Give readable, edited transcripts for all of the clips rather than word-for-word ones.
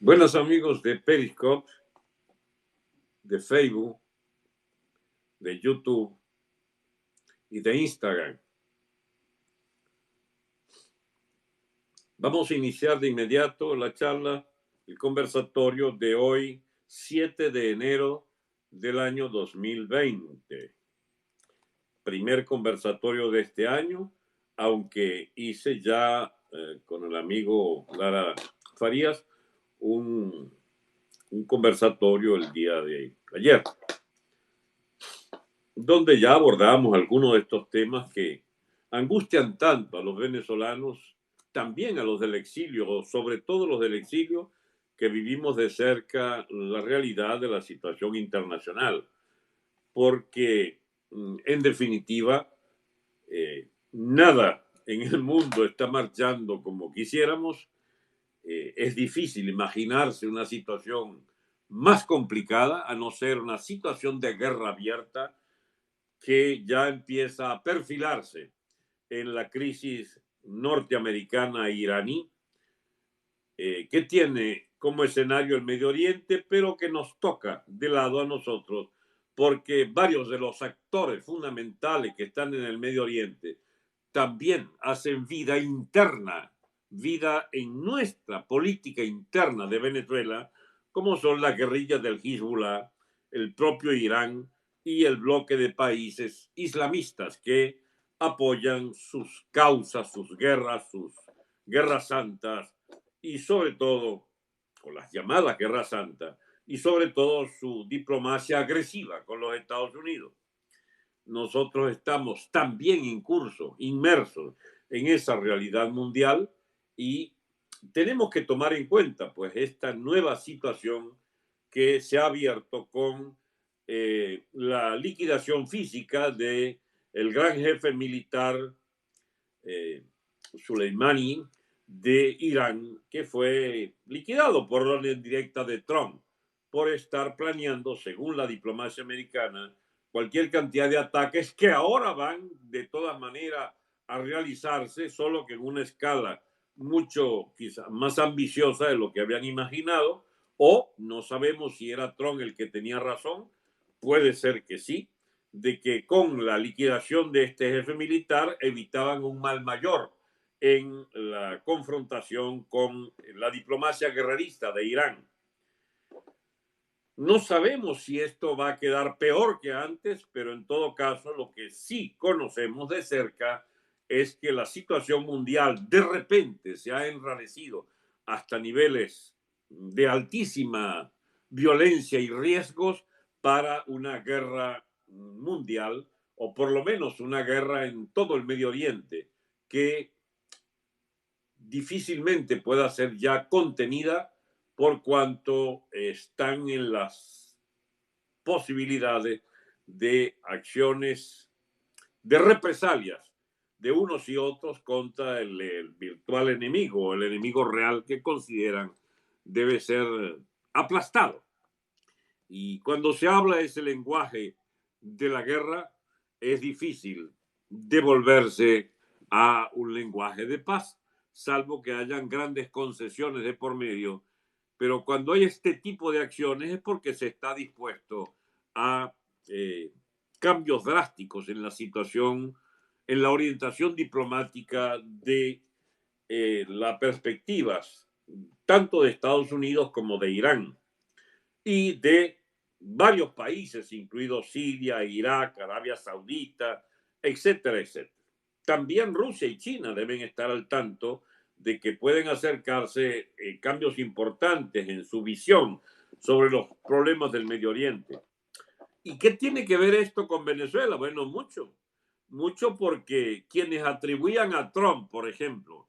Buenos amigos de Periscope, de Facebook, de YouTube y de Instagram. Vamos a iniciar de inmediato la charla, el conversatorio de hoy, 7 de enero del año 2020. Primer conversatorio de este año, aunque hice ya con el amigo Lara Farías un conversatorio el día de ayer, donde ya abordamos algunos de estos temas que angustian tanto a los venezolanos, también a los del exilio, sobre todo los del exilio, que vivimos de cerca la realidad de la situación internacional, porque en definitiva nada en el mundo está marchando como quisiéramos. Es difícil imaginarse una situación más complicada, a no ser una situación de guerra abierta que ya empieza a perfilarse en la crisis norteamericana e iraní, que tiene como escenario el Medio Oriente, pero que nos toca de lado a nosotros, porque varios de los actores fundamentales que están en el Medio Oriente también hacen vida interna, vida en nuestra política interna de Venezuela, como son las guerrillas del Hezbollah, el propio Irán y el bloque de países islamistas que apoyan sus causas, sus guerras santas y sobre todo, con las llamadas guerras santas, y sobre todo su diplomacia agresiva con los Estados Unidos. Nosotros estamos también inmersos en esa realidad mundial y tenemos que tomar en cuenta pues esta nueva situación que se ha abierto con la liquidación física de el gran jefe militar Soleimani de Irán, que fue liquidado por orden directa de Trump por estar planeando, según la diplomacia americana, cualquier cantidad de ataques que ahora van de todas maneras a realizarse, solo que en una escala mucho quizá más ambiciosa de lo que habían imaginado, o no sabemos si era Trump el que tenía razón, puede ser que sí, de que con la liquidación de este jefe militar evitaban un mal mayor en la confrontación con la diplomacia guerrerista de Irán. No sabemos si esto va a quedar peor que antes, pero en todo caso lo que sí conocemos de cerca es que la situación mundial de repente se ha enrarecido hasta niveles de altísima violencia y riesgos para una guerra mundial, o por lo menos una guerra en todo el Medio Oriente, que difícilmente pueda ser ya contenida por cuanto están en las posibilidades de acciones de represalias de unos y otros contra el virtual enemigo, el enemigo real que consideran debe ser aplastado. Y cuando se habla ese lenguaje de la guerra, es difícil devolverse a un lenguaje de paz, salvo que hayan grandes concesiones de por medio. Pero cuando hay este tipo de acciones es porque se está dispuesto a cambios drásticos en la situación, en la orientación diplomática de las perspectivas tanto de Estados Unidos como de Irán y de varios países, incluidos Siria, Irak, Arabia Saudita, etcétera, etcétera. También Rusia y China deben estar al tanto de que pueden acercarse cambios importantes en su visión sobre los problemas del Medio Oriente. ¿Y qué tiene que ver esto con Venezuela? Bueno, mucho. Mucho porque quienes atribuían a Trump, por ejemplo,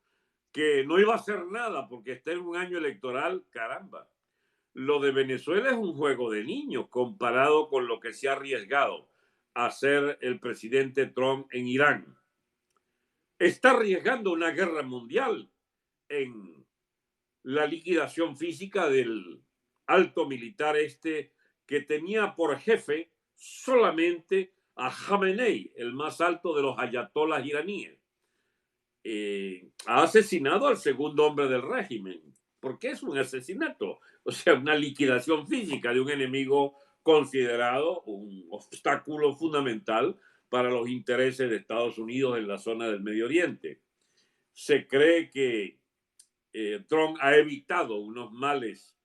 que no iba a hacer nada porque está en un año electoral, caramba. Lo de Venezuela es un juego de niños comparado con lo que se ha arriesgado a hacer el presidente Trump en Irán. Está arriesgando una guerra mundial en la liquidación física del alto militar que tenía por jefe solamente a Khamenei, el más alto de los ayatolás iraníes. Ha asesinado al segundo hombre del régimen, porque es un asesinato, o sea, una liquidación física de un enemigo considerado un obstáculo fundamental para los intereses de Estados Unidos en la zona del Medio Oriente. Se cree que Trump ha evitado unos males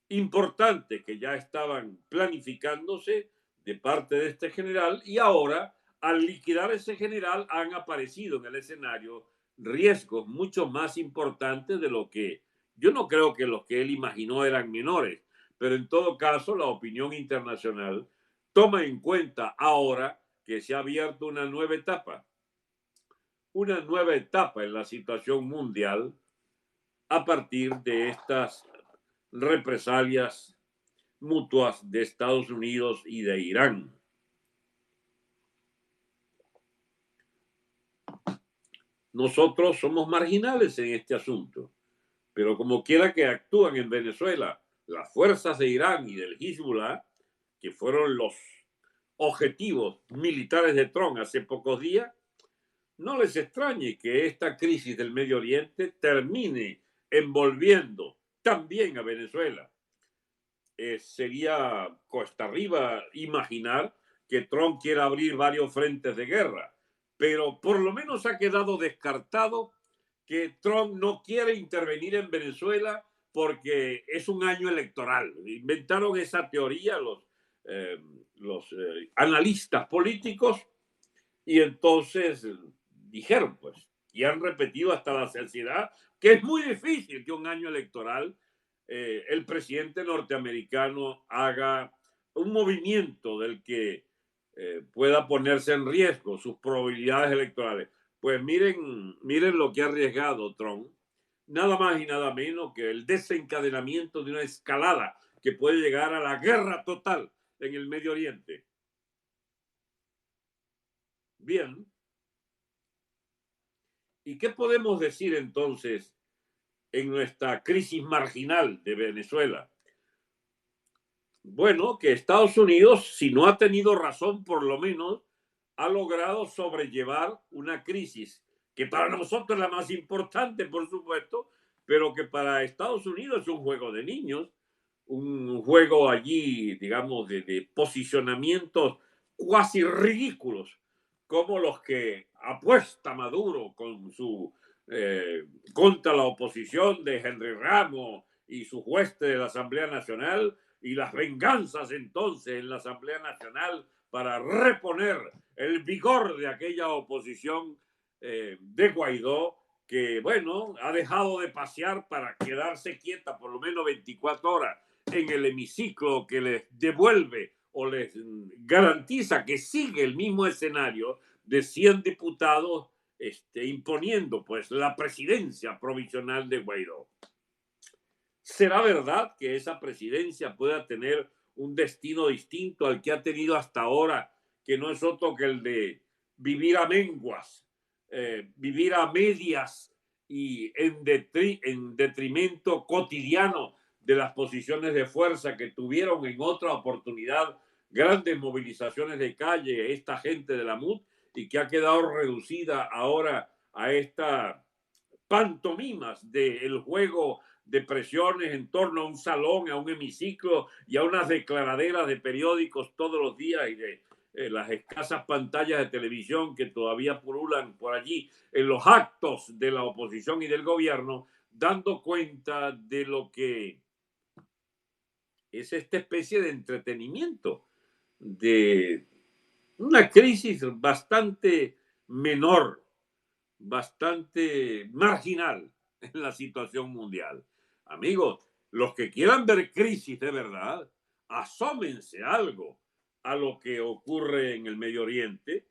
importantes que ya estaban planificándose de parte de este general y ahora, al liquidar ese general, han aparecido en el escenario riesgos mucho más importantes de lo que yo no creo que los que él imaginó eran menores, pero en todo caso la opinión internacional toma en cuenta ahora que se ha abierto una nueva etapa en la situación mundial a partir de estas represalias mutuas de Estados Unidos y de Irán. Nosotros somos marginales en este asunto, pero como quiera que actúan en Venezuela las fuerzas de Irán y del Hezbollah, que fueron los objetivos militares de Trump hace pocos días, no les extrañe que esta crisis del Medio Oriente termine envolviendo también a Venezuela. Sería cuesta arriba imaginar que Trump quiera abrir varios frentes de guerra, pero por lo menos ha quedado descartado que Trump no quiere intervenir en Venezuela porque es un año electoral. Inventaron esa teoría los analistas políticos y entonces dijeron, pues, y han repetido hasta la saciedad, que es muy difícil que un año electoral el presidente norteamericano haga un movimiento del que pueda ponerse en riesgo sus probabilidades electorales. Pues miren lo que ha arriesgado Trump, nada más y nada menos que el desencadenamiento de una escalada que puede llegar a la guerra total en el Medio Oriente. Bien, ¿y qué podemos decir entonces en nuestra crisis marginal de Venezuela? Bueno, que Estados Unidos, si no ha tenido razón, por lo menos ha logrado sobrellevar una crisis que para nosotros es la más importante, por supuesto, pero que para Estados Unidos es un juego de niños, un juego allí, digamos, de posicionamientos cuasi ridículos, como los que apuesta Maduro con su contra la oposición de Henry Ramos y su hueste de la Asamblea Nacional, y las venganzas entonces en la Asamblea Nacional para reponer el vigor de aquella oposición de Guaidó, que, bueno, ha dejado de pasear para quedarse quieta por lo menos 24 horas en el hemiciclo, que les devuelve o les garantiza que sigue el mismo escenario de 100 diputados imponiendo pues la presidencia provisional de Guaidó. ¿Será verdad que esa presidencia pueda tener un destino distinto al que ha tenido hasta ahora, que no es otro que el de vivir a menguas, vivir a medias y en detrimento cotidiano de las posiciones de fuerza que tuvieron en otra oportunidad grandes movilizaciones de calle esta gente de la MUD y que ha quedado reducida ahora a esta pantomimas del juego de presiones en torno a un salón, a un hemiciclo y a unas declaraderas de periódicos todos los días y de las escasas pantallas de televisión que todavía pululan por allí en los actos de la oposición y del gobierno, dando cuenta de lo que es esta especie de entretenimiento, de una crisis bastante menor, bastante marginal en la situación mundial. Amigos, los que quieran ver crisis de verdad, asómense algo a lo que ocurre en el Medio Oriente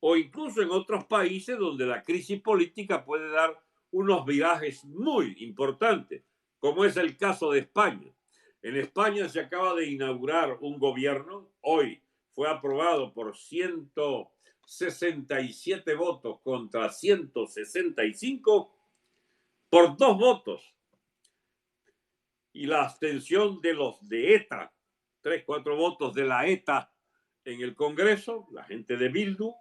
o incluso en otros países donde la crisis política puede dar unos virajes muy importantes, como es el caso de España. En España se acaba de inaugurar un gobierno, hoy fue aprobado por 167 votos contra 165 por 2 votos. Y la abstención de los de ETA, 3, 4 votos de la ETA en el Congreso, la gente de Bildu,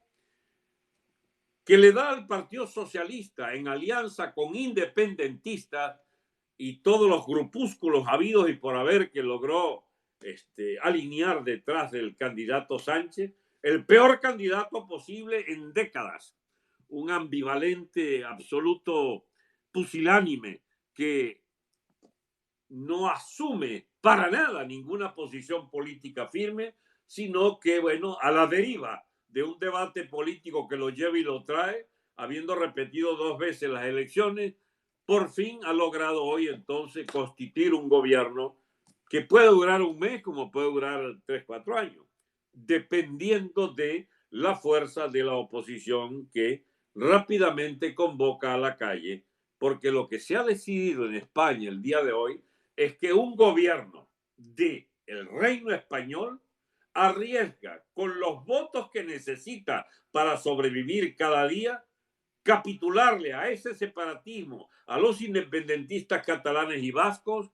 que le da al Partido Socialista en alianza con independentistas y todos los grupúsculos habidos y por haber que logró alinear detrás del candidato Sánchez, el peor candidato posible en décadas, un ambivalente absoluto pusilánime que no asume para nada ninguna posición política firme, sino que, bueno, a la deriva de un debate político que lo lleva y lo trae, habiendo repetido 2 veces las elecciones, por fin ha logrado hoy entonces constituir un gobierno que puede durar un mes como puede durar 3, 4 años, dependiendo de la fuerza de la oposición que rápidamente convoca a la calle, porque lo que se ha decidido en España el día de hoy es que un gobierno del Reino Español arriesga con los votos que necesita para sobrevivir cada día, capitularle a ese separatismo, a los independentistas catalanes y vascos,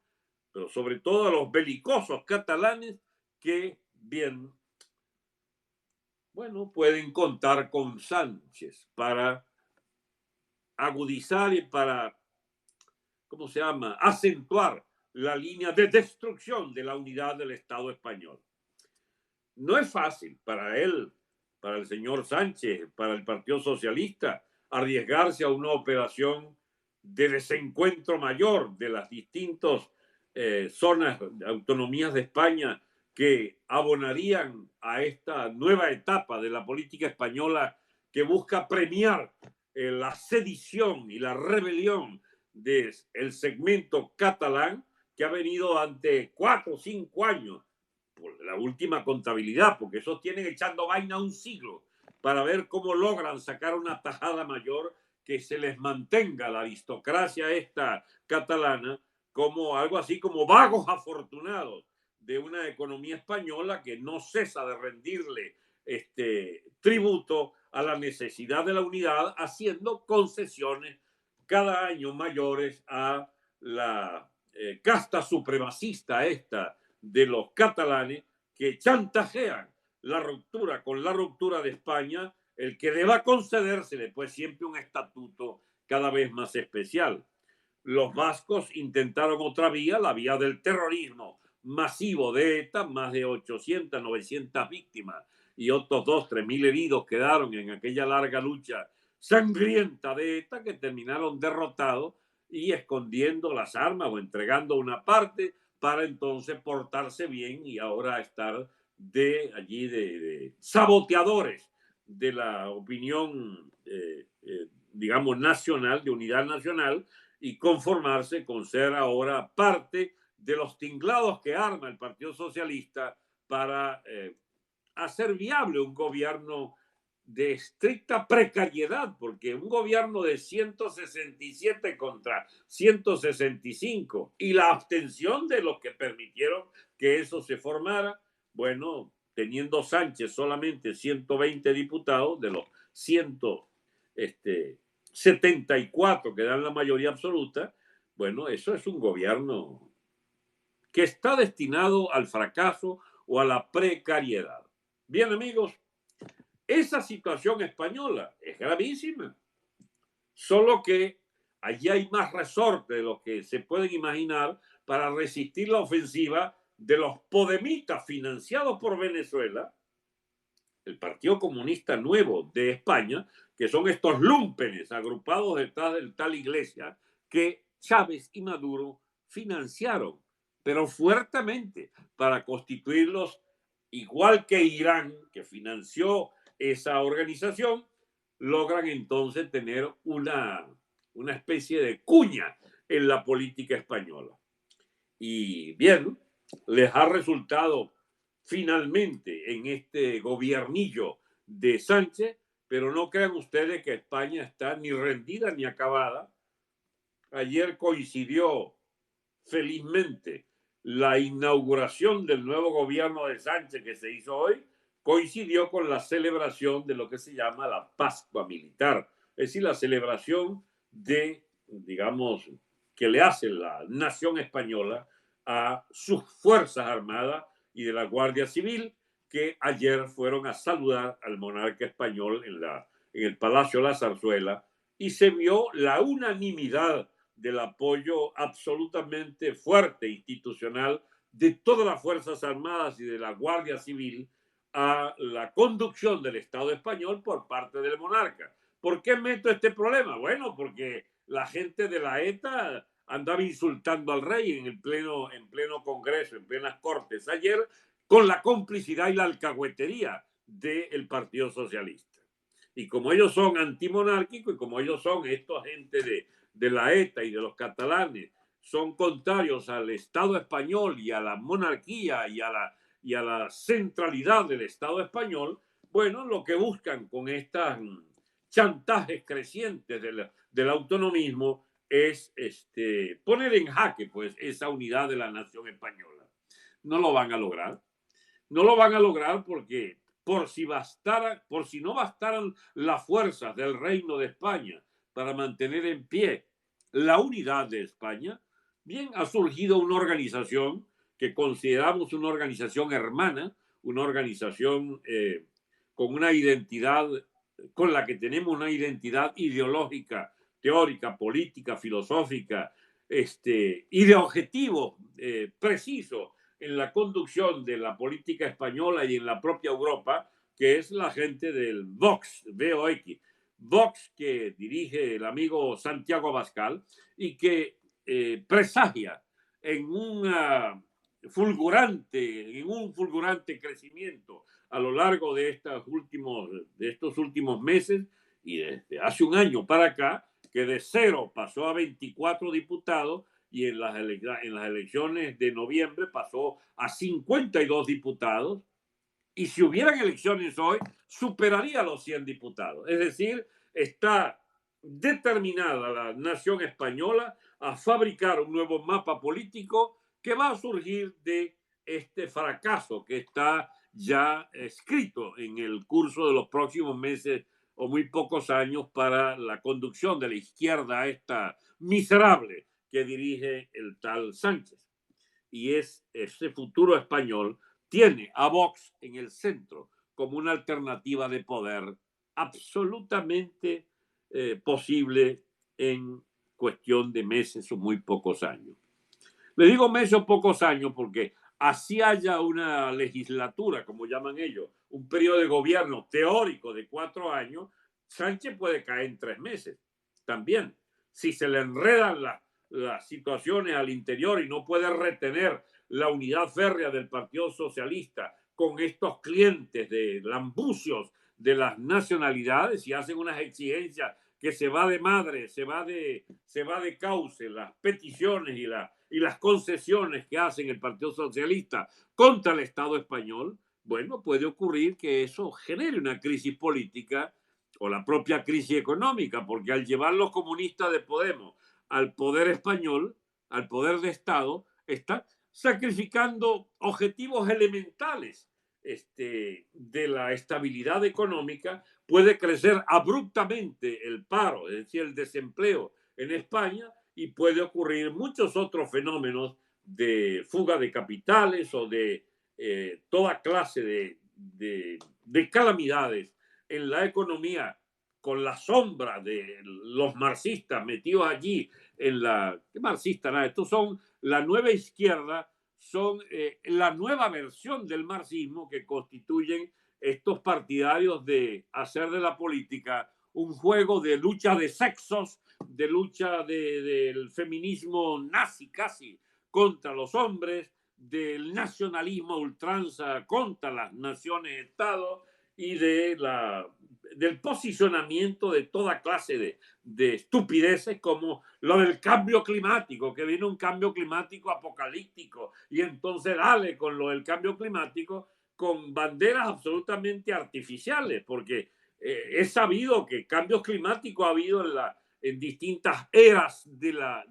pero sobre todo a los belicosos catalanes que, bien, bueno, pueden contar con Sánchez para agudizar y para, ¿cómo se llama?, acentuar la línea de destrucción de la unidad del Estado español. No es fácil para él, para el señor Sánchez, para el Partido Socialista, arriesgarse a una operación de desencuentro mayor de las distintas zonas, autonomías de España que abonarían a esta nueva etapa de la política española que busca premiar la sedición y la rebelión del segmento catalán que ha venido ante 4 o 5 años por la última contabilidad, porque esos tienen echando vaina un siglo para ver cómo logran sacar una tajada mayor que se les mantenga la aristocracia esta catalana como algo así como vagos afortunados de una economía española que no cesa de rendirle tributo a la necesidad de la unidad, haciendo concesiones cada año mayores a la casta supremacista esta de los catalanes que chantajean la ruptura con la ruptura de España, el que deba concedérsele pues siempre un estatuto cada vez más especial. Los vascos intentaron otra vía, la vía del terrorismo masivo de ETA, más de 800, 900 víctimas y otros 2, 3 mil heridos quedaron en aquella larga lucha sangrienta de ETA que terminaron derrotados y escondiendo las armas o entregando una parte para entonces portarse bien y ahora estar de allí de saboteadores de la opinión, digamos, nacional, de unidad nacional, y conformarse con ser ahora parte de los tinglados que arma el Partido Socialista para hacer viable un gobierno de estricta precariedad, porque un gobierno de 167 contra 165 y la abstención de los que permitieron que eso se formara, bueno, teniendo Sánchez solamente 120 diputados de los 174 que dan la mayoría absoluta, bueno, eso es un gobierno que está destinado al fracaso o a la precariedad. Bien, amigos, esa situación española es gravísima, solo que allí hay más resorte de lo que se pueden imaginar para resistir la ofensiva de los podemitas financiados por Venezuela, el Partido Comunista Nuevo de España, que son estos lúmpenes agrupados detrás de tal iglesia que Chávez y Maduro financiaron, pero fuertemente, para constituirlos, igual que Irán, que financió esa organización, logran entonces tener una especie de cuña en la política española. Y bien, les ha resultado finalmente en este gobiernillo de Sánchez, pero no crean ustedes que España está ni rendida ni acabada. Ayer coincidió felizmente la inauguración del nuevo gobierno de Sánchez que se hizo hoy, coincidió con la celebración de lo que se llama la Pascua Militar, es decir, la celebración de, digamos, que le hace la nación española a sus Fuerzas Armadas y de la Guardia Civil, que ayer fueron a saludar al monarca español en el Palacio La Zarzuela, y se vio la unanimidad del apoyo absolutamente fuerte institucional de todas las Fuerzas Armadas y de la Guardia Civil a la conducción del Estado español por parte del monarca. ¿Por qué meto este problema? Bueno, porque la gente de la ETA andaba insultando al rey en pleno Congreso, en plenas Cortes ayer, con la complicidad y la alcahuetería del Partido Socialista. Y como ellos son antimonárquicos y como ellos son esta gente de la ETA y de los catalanes, son contrarios al Estado español y a la monarquía y a la centralidad del Estado español, bueno, lo que buscan con estas chantajes crecientes del autonomismo es poner en jaque pues esa unidad de la nación española. No lo van a lograr. No lo van a lograr porque por si no bastaran las fuerzas del Reino de España para mantener en pie la unidad de España, bien ha surgido una organización que consideramos una organización hermana, una organización con una identidad, con la que tenemos una identidad ideológica, teórica, política, filosófica, y de objetivo preciso en la conducción de la política española y en la propia Europa, que es la gente del Vox, VOX. Vox, que dirige el amigo Santiago Abascal y que presagia en un fulgurante crecimiento a lo largo de estos últimos meses y desde hace un año para acá, que de 0 pasó a 24 diputados y en las elecciones de noviembre pasó a 52 diputados, y si hubieran elecciones hoy, superaría los 100 diputados. Es decir, está determinada la nación española a fabricar un nuevo mapa político que va a surgir de este fracaso que está ya escrito en el curso de los próximos meses o muy pocos años para la conducción de la izquierda esta miserable que dirige el tal Sánchez. Y es ese futuro español tiene a Vox en el centro como una alternativa de poder absolutamente posible en cuestión de meses o muy pocos años. Le digo meses o pocos años porque así haya una legislatura, como llaman ellos, un periodo de gobierno teórico de 4 años, Sánchez puede caer en 3 meses también. Si se le enredan las situaciones al interior y no puede retener la unidad férrea del Partido Socialista con estos clientes de lambucios de las nacionalidades y hacen unas exigencias que se va de madre, se va de cauce las peticiones y las concesiones que hacen el Partido Socialista contra el Estado español, bueno, puede ocurrir que eso genere una crisis política o la propia crisis económica, porque al llevar los comunistas de Podemos al poder español, al poder de Estado, está sacrificando objetivos elementales de la estabilidad económica. Puede crecer abruptamente el paro, es decir, el desempleo en España, y puede ocurrir muchos otros fenómenos de fuga de capitales o de toda clase de calamidades en la economía, con la sombra de los marxistas metidos allí en la... ¿Qué marxista? Nada, estos son la nueva izquierda, son la nueva versión del marxismo que constituyen estos partidarios de hacer de la política un juego de lucha de sexos, de lucha del feminismo nazi casi contra los hombres, del nacionalismo ultranza contra las naciones-estado y del posicionamiento de toda clase de estupideces como lo del cambio climático, que viene un cambio climático apocalíptico y entonces dale con lo del cambio climático con banderas absolutamente artificiales, porque es sabido que cambios climáticos ha habido en distintas eras de la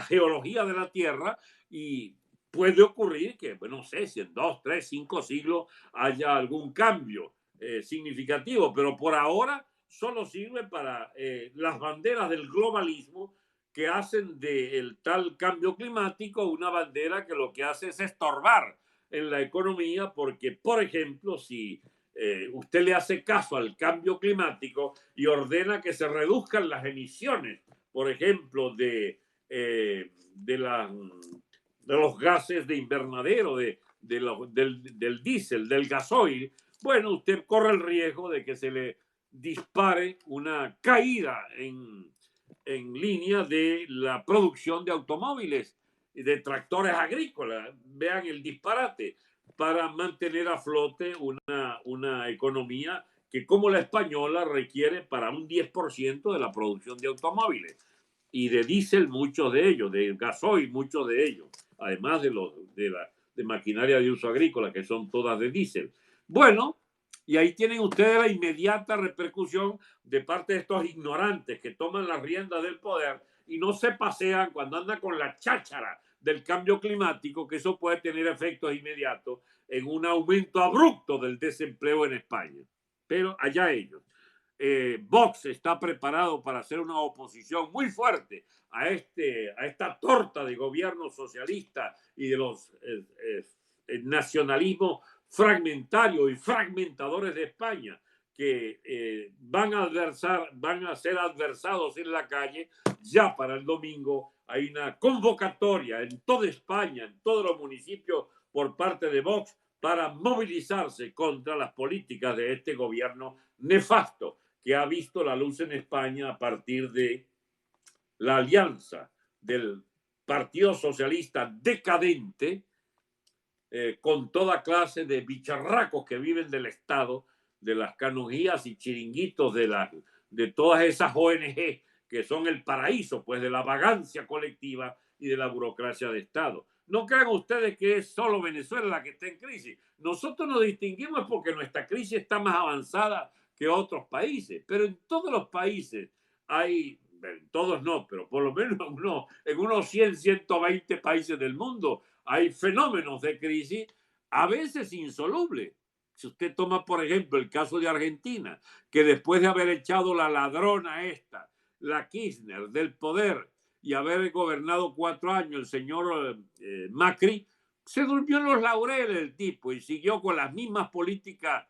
geología de la Tierra, y puede ocurrir que, bueno, no sé, si en 2, 3, 5 siglos haya algún cambio significativo, pero por ahora solo sirve para las banderas del globalismo que hacen del tal cambio climático una bandera que lo que hace es estorbar en la economía, porque, por ejemplo, si usted le hace caso al cambio climático y ordena que se reduzcan las emisiones, por ejemplo, de los gases de invernadero, del diésel, del gasoil, bueno, usted corre el riesgo de que se le dispare una caída en línea de la producción de automóviles y de tractores agrícolas. Vean el disparate para mantener a flote una economía que, como la española, requiere para un 10% de la producción de automóviles y de diésel, muchos de ellos, de gasoil, muchos de ellos, además de maquinaria de uso agrícola, que son todas de diésel. Bueno, y ahí tienen ustedes la inmediata repercusión de parte de estos ignorantes que toman las riendas del poder y no se pasean cuando andan con la cháchara del cambio climático, que eso puede tener efectos inmediatos en un aumento abrupto del desempleo en España. Pero allá ellos. Vox está preparado para hacer una oposición muy fuerte a esta torta de gobierno socialista y de los nacionalismos fragmentarios y fragmentadores de España que van a ser adversados en la calle. Ya para el domingo hay una convocatoria en toda España, en todos los municipios, por parte de Vox para movilizarse contra las políticas de este gobierno nefasto que ha visto la luz en España a partir de la alianza del Partido Socialista decadente con toda clase de bicharracos que viven del Estado, de las canojías y chiringuitos de todas esas ONG que son el paraíso pues de la vagancia colectiva y de la burocracia de Estado. No crean ustedes que es solo Venezuela la que está en crisis. Nosotros nos distinguimos porque nuestra crisis está más avanzada que otros países, pero en todos los países hay, en todos no, pero por lo menos en unos 100, 120 países del mundo hay fenómenos de crisis a veces insolubles. Si usted toma, por ejemplo, el caso de Argentina, que después de haber echado la ladrona esta, la Kirchner, del poder y haber gobernado 4 años el señor Macri, se durmió en los laureles el tipo y siguió con las mismas políticas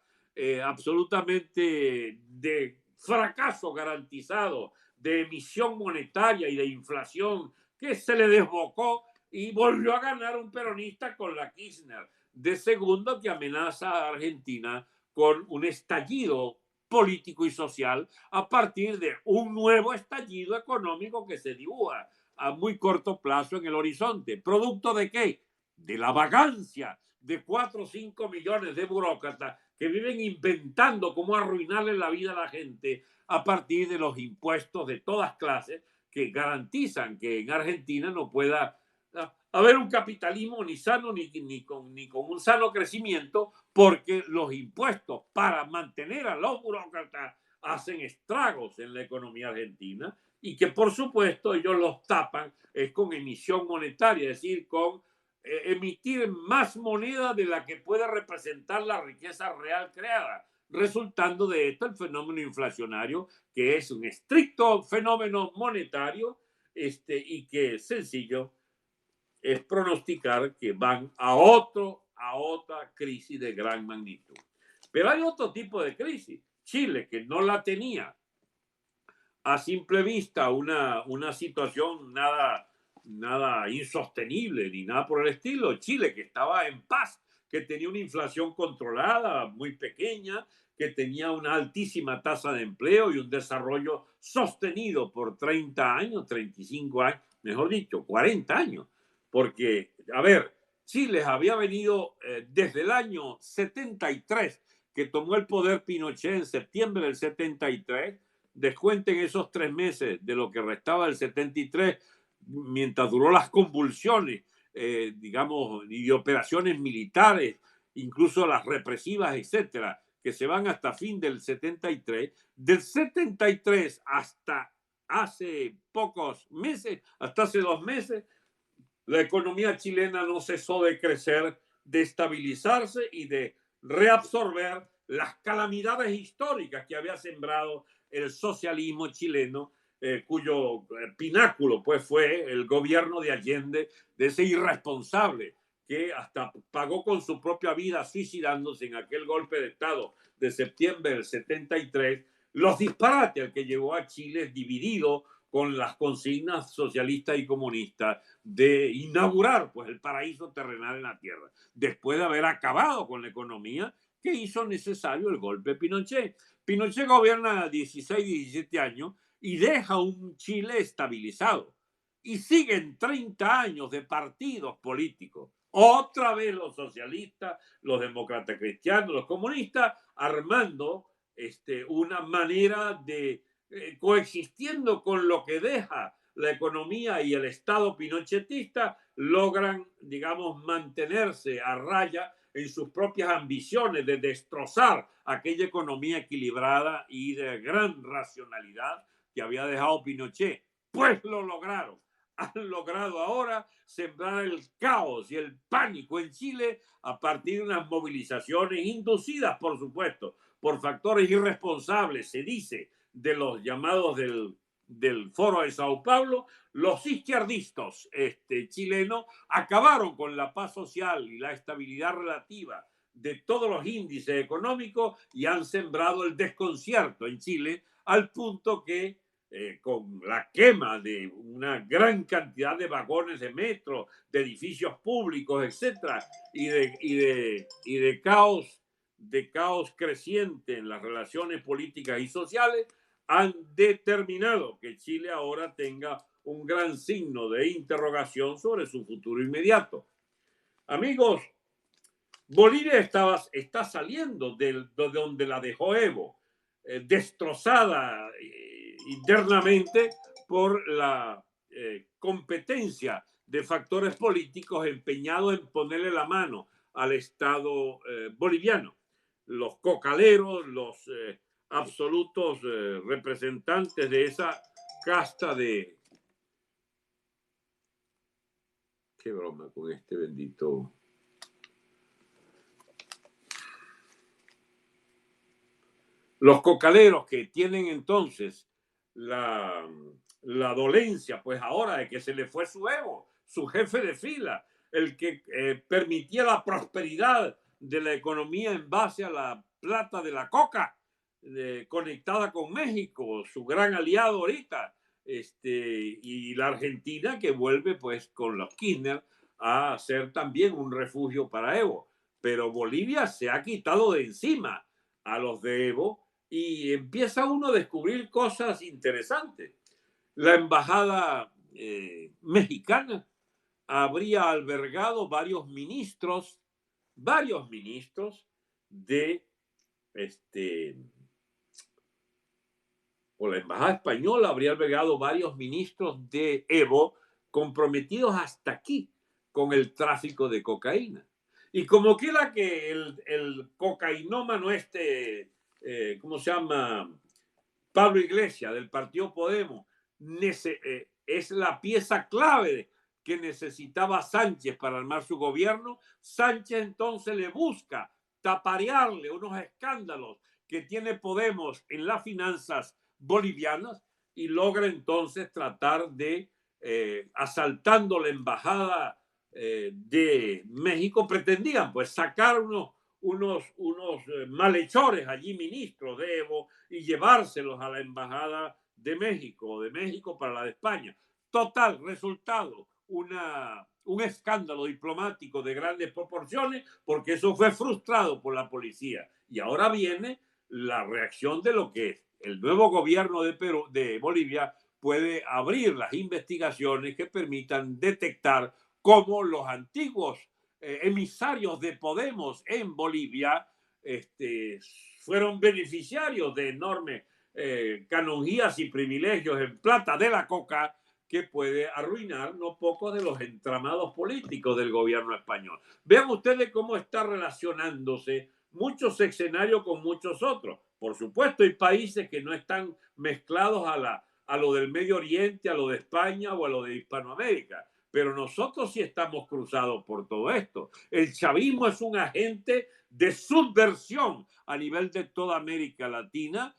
absolutamente de fracaso garantizado, de emisión monetaria y de inflación que se le desbocó y volvió a ganar un peronista con la Kirchner de segundo que amenaza a Argentina con un estallido político y social a partir de un nuevo estallido económico que se dibuja a muy corto plazo en el horizonte. ¿Producto de qué? De la vagancia de 4 o 5 millones de burócratas que viven inventando cómo arruinarle la vida a la gente a partir de los impuestos de todas clases que garantizan que en Argentina no pueda haber un capitalismo ni sano ni con un sano crecimiento, porque los impuestos para mantener a los burócratas hacen estragos en la economía argentina y que por supuesto ellos los tapan es con emisión monetaria, es decir, con emitir más moneda de la que puede representar la riqueza real creada, resultando de esto el fenómeno inflacionario, que es un estricto fenómeno monetario y que es sencillo es pronosticar que van a otra crisis de gran magnitud. Pero hay otro tipo de crisis. Chile, que no la tenía a simple vista una situación nada insostenible ni nada por el estilo. Chile, que estaba en paz, que tenía una inflación controlada, muy pequeña, que tenía una altísima tasa de empleo y un desarrollo sostenido por 30 años, 35 años, mejor dicho, 40 años. Porque, a ver, Chile había venido desde el año 73, que tomó el poder Pinochet en septiembre del 73, descuenten esos 3 meses de lo que restaba del 73, mientras duró las convulsiones, digamos, y operaciones militares, incluso las represivas, etcétera, que se van hasta fin del 73. Del 73 hasta hace pocos meses, hasta hace 2 meses, la economía chilena no cesó de crecer, de estabilizarse y de reabsorber las calamidades históricas que había sembrado el socialismo chileno, cuyo pináculo pues fue el gobierno de Allende, de ese irresponsable que hasta pagó con su propia vida suicidándose en aquel golpe de Estado de septiembre del 73, los disparates al que llegó a Chile dividido con las consignas socialistas y comunistas de inaugurar pues el paraíso terrenal en la tierra, después de haber acabado con la economía que hizo necesario el golpe de Pinochet. Pinochet gobierna 16, 17 años y deja un Chile estabilizado. Y siguen 30 años de partidos políticos. Otra vez los socialistas, los demócratas cristianos, los comunistas, armando una manera de coexistiendo con lo que deja la economía y el Estado pinochetista, logran, digamos, mantenerse a raya en sus propias ambiciones de destrozar aquella economía equilibrada y de gran racionalidad que había dejado Pinochet. Pues lo lograron. Han logrado ahora sembrar el caos y el pánico en Chile a partir de unas movilizaciones inducidas, por supuesto, por factores irresponsables, se dice, de los llamados del Foro de Sao Paulo. Los izquierdistas chilenos acabaron con la paz social y la estabilidad relativa de todos los índices económicos y han sembrado el desconcierto en Chile al punto que con la quema de una gran cantidad de vagones de metro, de edificios públicos, etcétera, y de caos creciente en las relaciones políticas y sociales, han determinado que Chile ahora tenga un gran signo de interrogación sobre su futuro inmediato. Amigos, Bolivia está saliendo de donde la dejó Evo, destrozada internamente por la competencia de factores políticos empeñados en ponerle la mano al Estado boliviano. Los cocaleros, los absolutos representantes de esa casta de... Qué broma con este bendito... Los cocaleros que tienen entonces la dolencia, pues ahora de que se le fue su Evo, su jefe de fila, el que permitía la prosperidad de la economía en base a la plata de la coca, conectada con México, su gran aliado ahorita, y la Argentina que vuelve pues con los Kirchner a ser también un refugio para Evo. Pero Bolivia se ha quitado de encima a los de Evo y empieza uno a descubrir cosas interesantes. La embajada mexicana habría albergado varios ministros de o la embajada española habría albergado varios ministros de Evo comprometidos hasta aquí con el tráfico de cocaína. Y como quiera que el cocainómano ¿cómo se llama? Pablo Iglesias, del Partido Podemos, es la pieza clave que necesitaba Sánchez para armar su gobierno. Sánchez entonces le busca taparearle unos escándalos que tiene Podemos en las finanzas bolivianas y logra entonces tratar de, asaltando la embajada de México, pretendían pues sacar unos malhechores allí, ministros de Evo, y llevárselos a la embajada de México para la de España. Total, resultado, un escándalo diplomático de grandes proporciones, porque eso fue frustrado por la policía. Y ahora viene la reacción de lo que el nuevo gobierno de Bolivia puede abrir las investigaciones que permitan detectar cómo los antiguos emisarios de Podemos en Bolivia fueron beneficiarios de enormes canonjías y privilegios en plata de la coca que puede arruinar no poco de los entramados políticos del gobierno español. Vean ustedes cómo está relacionándose muchos sexenarios con muchos otros. Por supuesto, hay países que no están mezclados a lo del Medio Oriente, a lo de España o a lo de Hispanoamérica. Pero nosotros sí estamos cruzados por todo esto. El chavismo es un agente de subversión a nivel de toda América Latina,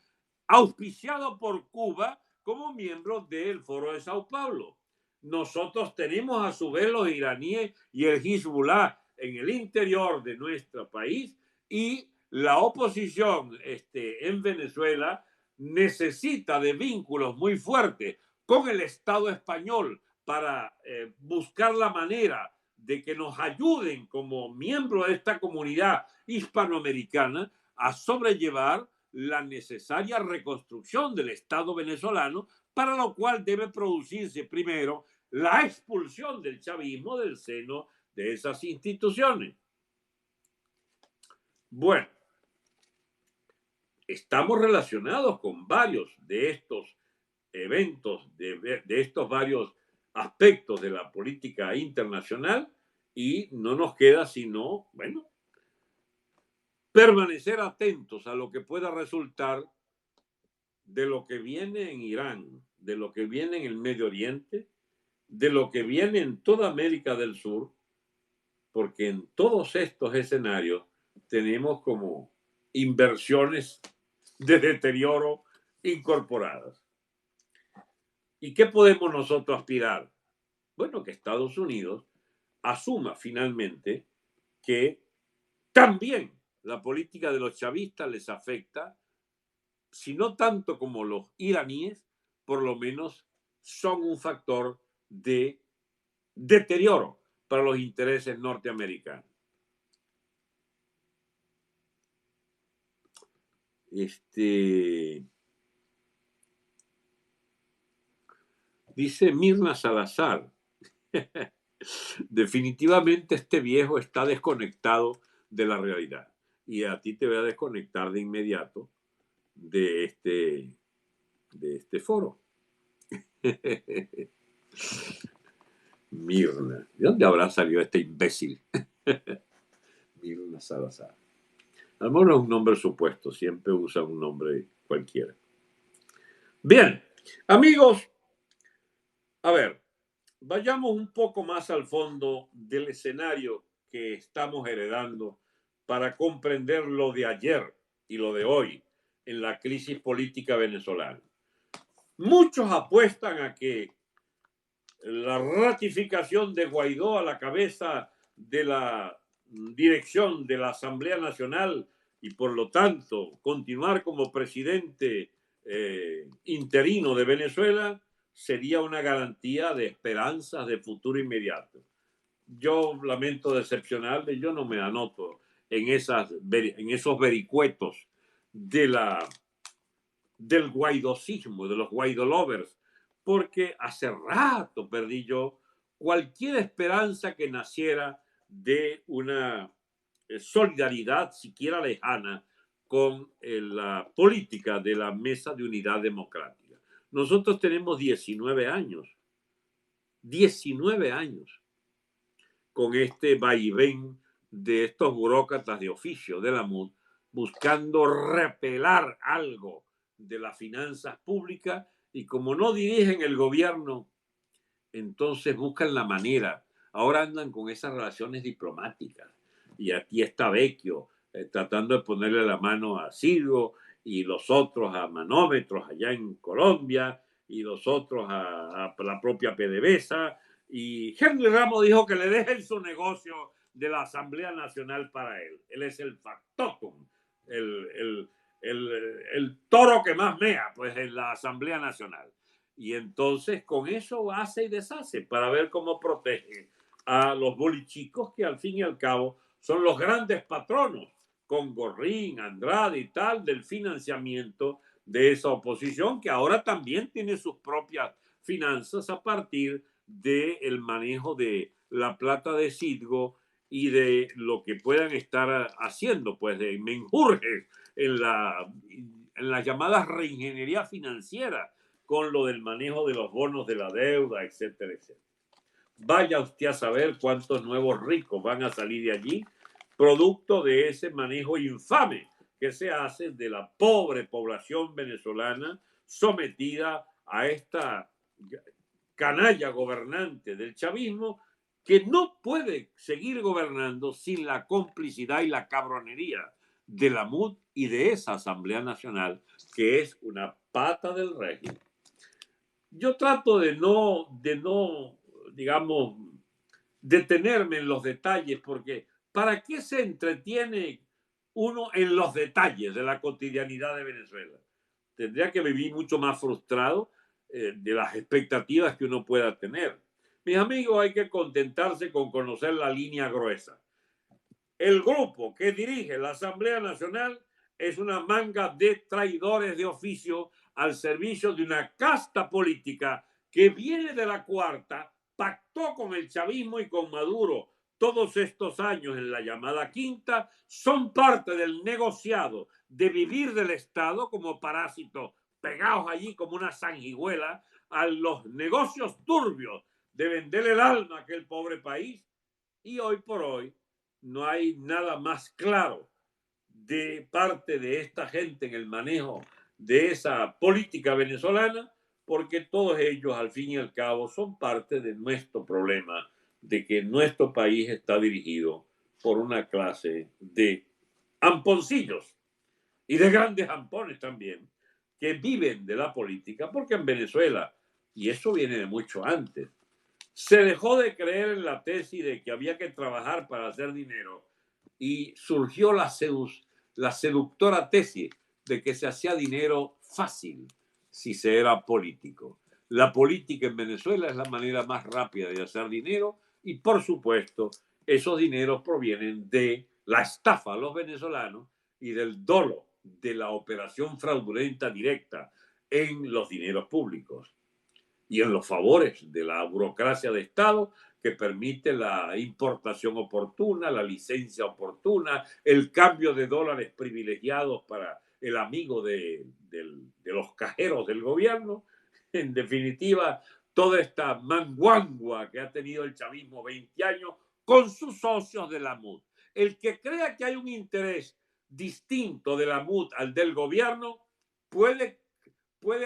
auspiciado por Cuba como miembro del Foro de Sao Paulo. nosotros tenemos a su vez los iraníes y el Hezbollah en el interior de nuestro país, y la oposición en Venezuela necesita de vínculos muy fuertes con el Estado español para buscar la manera de que nos ayuden como miembros de esta comunidad hispanoamericana a sobrellevar la necesaria reconstrucción del Estado venezolano, para lo cual debe producirse primero la expulsión del chavismo del seno de esas instituciones. Bueno, estamos relacionados con varios de estos eventos, de estos varios aspectos de la política internacional, y no nos queda sino, bueno, permanecer atentos a lo que pueda resultar de lo que viene en Irán, de lo que viene en el Medio Oriente, de lo que viene en toda América del Sur, porque en todos estos escenarios tenemos como inversiones de deterioro incorporadas. ¿Y qué podemos nosotros aspirar? Bueno, que Estados Unidos asuma finalmente que también la política de los chavistas les afecta, si no tanto como los iraníes, por lo menos son un factor de deterioro para los intereses norteamericanos. Dice Mirna Salazar, definitivamente este viejo está desconectado de la realidad. Y a ti te voy a desconectar de inmediato de este foro. Mirna, ¿de dónde habrá salido este imbécil? Mirna Salazar. Al menos es un nombre supuesto, siempre usa un nombre cualquiera. Bien, amigos, a ver, vayamos un poco más al fondo del escenario que estamos heredando para comprender lo de ayer y lo de hoy en la crisis política venezolana. Muchos apuestan a que la ratificación de Guaidó a la cabeza de la dirección de la Asamblea Nacional y por lo tanto continuar como presidente interino de Venezuela sería una garantía de esperanzas de futuro inmediato. Yo lamento decepcionarle, yo no me anoto en esos vericuetos del guaidosismo, de los guaidolovers, porque hace rato perdí yo cualquier esperanza que naciera de una solidaridad siquiera lejana con la política de la Mesa de Unidad Democrática. Nosotros tenemos 19 años con este vaivén de estos burócratas de oficio de la MUD buscando repelar algo de las finanzas públicas, y como no dirigen el gobierno, entonces buscan la manera. Ahora andan con esas relaciones diplomáticas, y aquí está Vecchio tratando de ponerle la mano a Silvo y los otros a manómetros allá en Colombia, y los otros a la propia PDVSA, y Henry Ramos dijo que le dejen su negocio de la Asamblea Nacional para él. Él es el factotum, el toro que más mea, pues, en la Asamblea Nacional. Y entonces con eso hace y deshace para ver cómo protege a los bolichicos, que al fin y al cabo son los grandes patronos, con Gorrín, Andrade y tal, del financiamiento de esa oposición, que ahora también tiene sus propias finanzas a partir del manejo de la plata de Citgo y de lo que puedan estar haciendo, pues, de menjurjes en la llamada reingeniería financiera, con lo del manejo de los bonos de la deuda, etcétera, etcétera. Vaya usted a saber cuántos nuevos ricos van a salir de allí, producto de ese manejo infame que se hace de la pobre población venezolana sometida a esta canalla gobernante del chavismo, que no puede seguir gobernando sin la complicidad y la cabronería de la MUD y de esa Asamblea Nacional, que es una pata del régimen. yo trato de no, digamos, detenerme en los detalles, porque ¿para qué se entretiene uno en los detalles de la cotidianidad de Venezuela? Tendría que vivir mucho más frustrado de las expectativas que uno pueda tener. Mis amigos, hay que contentarse con conocer la línea gruesa. El grupo que dirige la Asamblea Nacional es una manga de traidores de oficio al servicio de una casta política que viene de la cuarta, pactó con el chavismo y con Maduro todos estos años en la llamada quinta, son parte del negociado de vivir del Estado como parásitos pegados allí como una sanguijuela a los negocios turbios de vender el alma a aquel pobre país. Y hoy por hoy no hay nada más claro de parte de esta gente en el manejo de esa política venezolana, porque todos ellos al fin y al cabo son parte de nuestro problema, de que nuestro país está dirigido por una clase de amponcillos y de grandes ampones también, que viven de la política, porque en Venezuela, y eso viene de mucho antes, se dejó de creer en la tesis de que había que trabajar para hacer dinero y surgió la seductora tesis de que se hacía dinero fácil si se era político. La política en Venezuela es la manera más rápida de hacer dinero y, por supuesto, esos dineros provienen de la estafa a los venezolanos y del dolo de la operación fraudulenta directa en los dineros públicos y en los favores de la burocracia de Estado que permite la importación oportuna, la licencia oportuna, el cambio de dólares privilegiados para el amigo de los cajeros del gobierno. En definitiva, toda esta manguangua que ha tenido el chavismo 20 años con sus socios de la MUD. El que crea que hay un interés distinto de la MUD al del gobierno puede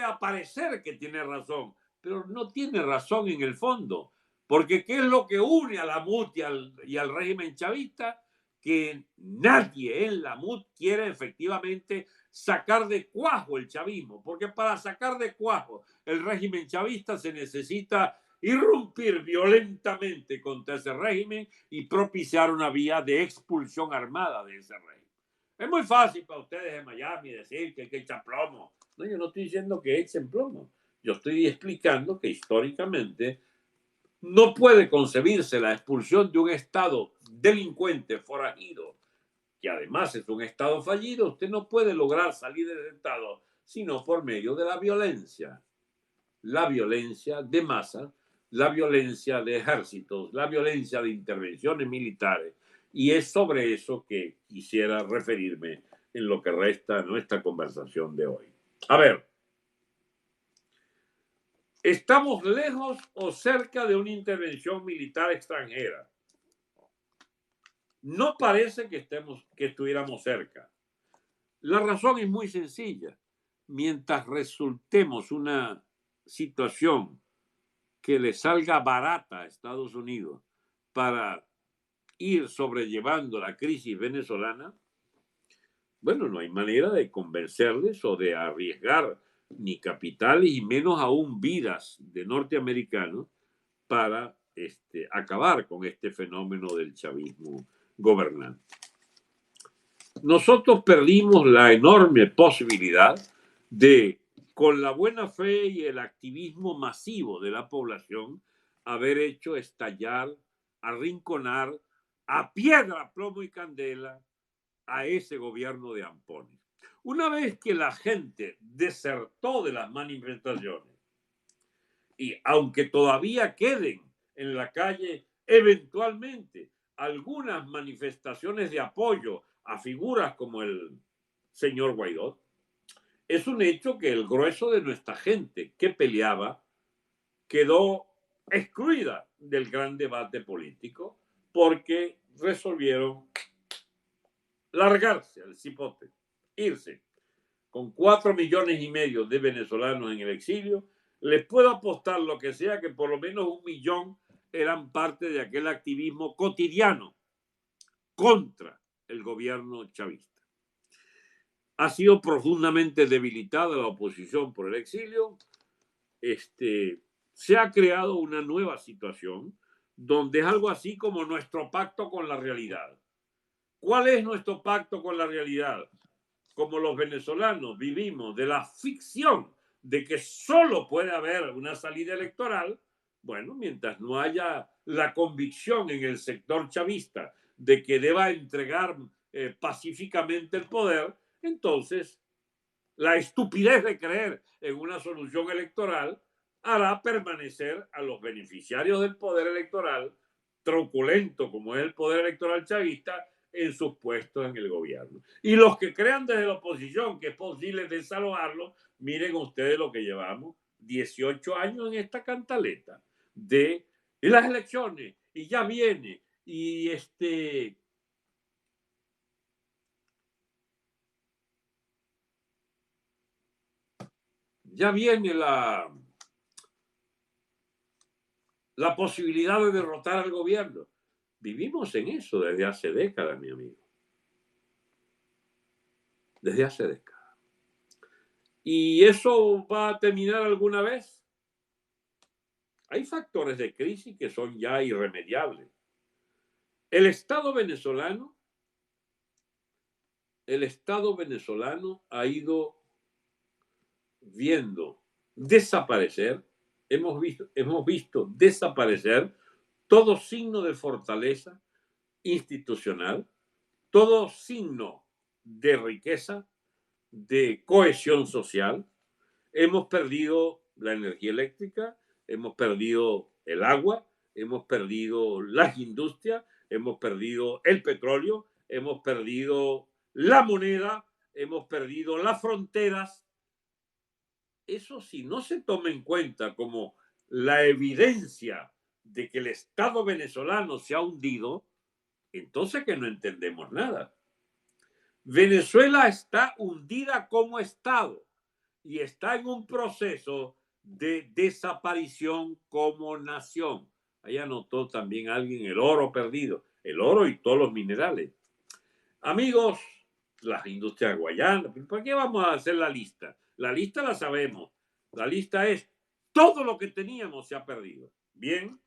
aparecer que tiene razón, pero no tiene razón en el fondo. Porque ¿qué es lo que une a la MUT y al régimen chavista? Que nadie en la MUT quiere efectivamente sacar de cuajo el chavismo, porque para sacar de cuajo el régimen chavista se necesita irrumpir violentamente contra ese régimen y propiciar una vía de expulsión armada de ese régimen. Es muy fácil para ustedes en Miami decir que hay que echar plomo. No, yo no estoy diciendo que echen plomo. Yo estoy explicando que históricamente no puede concebirse la expulsión de un Estado delincuente, forajido, que además es un Estado fallido. Usted no puede lograr salir del Estado sino por medio de la violencia. La violencia de masa, la violencia de ejércitos, la violencia de intervenciones militares. Y es sobre eso que quisiera referirme en lo que resta de nuestra conversación de hoy. A ver, ¿estamos lejos o cerca de una intervención militar extranjera? No parece que estuviéramos cerca. La razón es muy sencilla. Mientras resultemos una situación que le salga barata a Estados Unidos para ir sobrellevando la crisis venezolana, bueno, no hay manera de convencerles o de arriesgar ni capitales y menos aún vidas de norteamericanos para acabar con este fenómeno del chavismo gobernante. Nosotros perdimos la enorme posibilidad de, con la buena fe y el activismo masivo de la población, haber hecho estallar, arrinconar a piedra, plomo y candela a ese gobierno de Ampones. Una vez que la gente desertó de las manifestaciones, y aunque todavía queden en la calle eventualmente algunas manifestaciones de apoyo a figuras como el señor Guaidó, es un hecho que el grueso de nuestra gente que peleaba quedó excluida del gran debate político porque resolvieron largarse al cipote, irse. Con 4,5 millones de venezolanos en el exilio, les puedo apostar lo que sea que por lo menos 1 millón eran parte de aquel activismo cotidiano contra el gobierno chavista. Ha sido profundamente debilitada la oposición por el exilio. se ha creado una nueva situación donde es algo así como nuestro pacto con la realidad. ¿Cuál es nuestro pacto con la realidad? Como los venezolanos vivimos de la ficción de que solo puede haber una salida electoral, bueno, mientras no haya la convicción en el sector chavista de que deba entregar pacíficamente el poder, entonces la estupidez de creer en una solución electoral hará permanecer a los beneficiarios del poder electoral, truculento como es el poder electoral chavista, en sus puestos en el gobierno. Y los que crean desde la oposición que es posible desalojarlo, miren ustedes lo que llevamos, 18 años en esta cantaleta de las elecciones, y ya viene, y ya viene la posibilidad de derrotar al gobierno. Vivimos en eso desde hace décadas, mi amigo. Desde hace décadas. ¿Y eso va a terminar alguna vez? Hay factores de crisis que son ya irremediables. El Estado venezolano ha ido viendo desaparecer, hemos visto desaparecer todo signo de fortaleza institucional, todo signo de riqueza, de cohesión social. Hemos perdido la energía eléctrica, hemos perdido el agua, hemos perdido las industrias, hemos perdido el petróleo, hemos perdido la moneda, hemos perdido las fronteras. Eso, si no se toma en cuenta como la evidencia de que el Estado venezolano se ha hundido, entonces que no entendemos nada. Venezuela está hundida como Estado y está en un proceso de desaparición como nación. Ahí anotó también alguien el oro perdido, el oro y todos los minerales. Amigos, las industrias guayanas, ¿por qué vamos a hacer la lista? La lista la sabemos. La lista es todo lo que teníamos se ha perdido. Bien,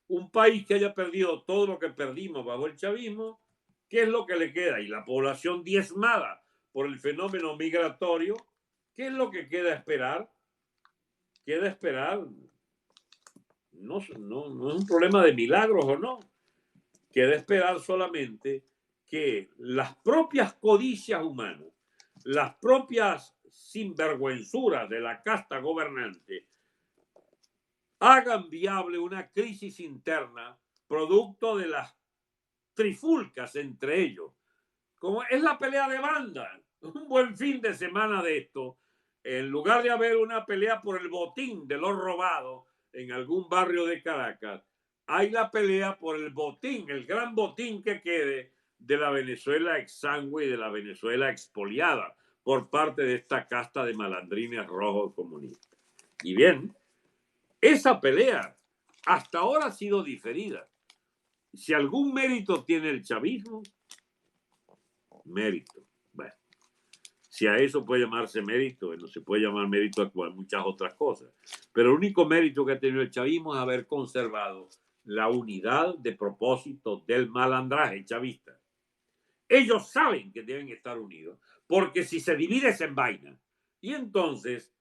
un país que haya perdido todo lo que perdimos bajo el chavismo, ¿qué es lo que le queda? Y la población diezmada por el fenómeno migratorio, ¿qué es lo que queda esperar? Queda esperar, no es un problema de milagros o no, queda esperar solamente que las propias codicias humanas, las propias sinvergüenzuras de la casta gobernante, hagan viable una crisis interna producto de las trifulcas entre ellos. Como es la pelea de banda, un buen fin de semana de esto, en lugar de haber una pelea por el botín de los robados en algún barrio de Caracas, hay la pelea por el botín, el gran botín que quede de la Venezuela exangüe y de la Venezuela expoliada por parte de esta casta de malandrines rojos comunistas. Y bien, esa pelea hasta ahora ha sido diferida. Si algún mérito tiene el chavismo, mérito. Bueno, si a eso puede llamarse mérito, no se puede llamar mérito a muchas otras cosas. Pero el único mérito que ha tenido el chavismo es haber conservado la unidad de propósito del malandraje chavista. Ellos saben que deben estar unidos, porque si se divide se envaina. Y entonces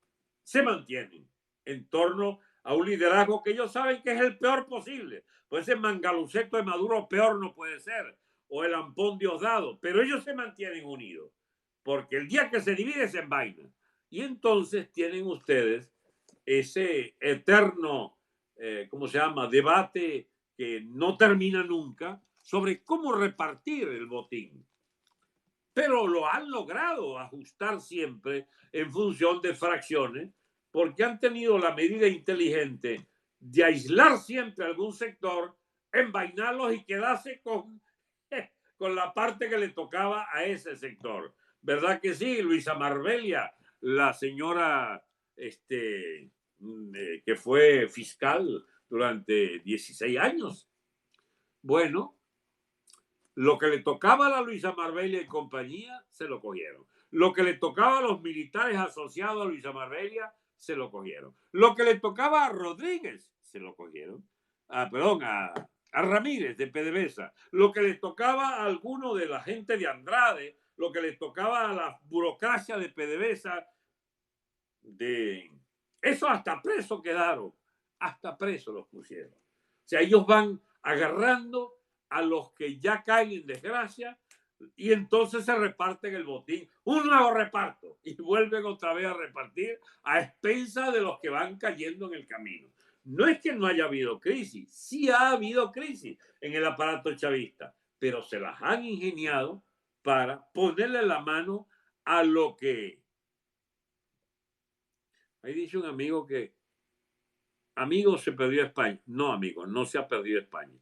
se mantienen en torno a un liderazgo que ellos saben que es el peor posible. Pues ese mangaluceto de Maduro peor no puede ser, o el Ampón Diosdado, pero ellos se mantienen unidos, porque el día que se divide se envaina. Y entonces tienen ustedes ese eterno, ¿cómo se llama?, debate que no termina nunca sobre cómo repartir el botín. Pero lo han logrado ajustar siempre en función de fracciones, porque han tenido la medida inteligente de aislar siempre algún sector, envainarlos y quedarse con la parte que le tocaba a ese sector. ¿Verdad que sí, Luisa Marbella, la señora que fue fiscal durante 16 años? Bueno, lo que le tocaba a la Luisa Marbella y compañía, se lo cogieron. Lo que le tocaba a los militares asociados a Luisa Marbella, se lo cogieron. Lo que le tocaba a Rodríguez, se lo cogieron. Perdón, a Ramírez de PDVSA. Lo que le tocaba a alguno de la gente de Andrade, lo que le tocaba a la burocracia de PDVSA, eso hasta preso quedaron. Hasta preso los pusieron. O sea, ellos van agarrando a los que ya caen en desgracia y entonces se reparten el botín. Un nuevo reparto y vuelven otra vez a repartir a expensas de los que van cayendo en el camino. No es que no haya habido crisis, sí ha habido crisis en el aparato chavista, pero se las han ingeniado para ponerle la mano a lo que... Ahí dice un amigo que amigo se perdió España. No, amigo, no se ha perdido España.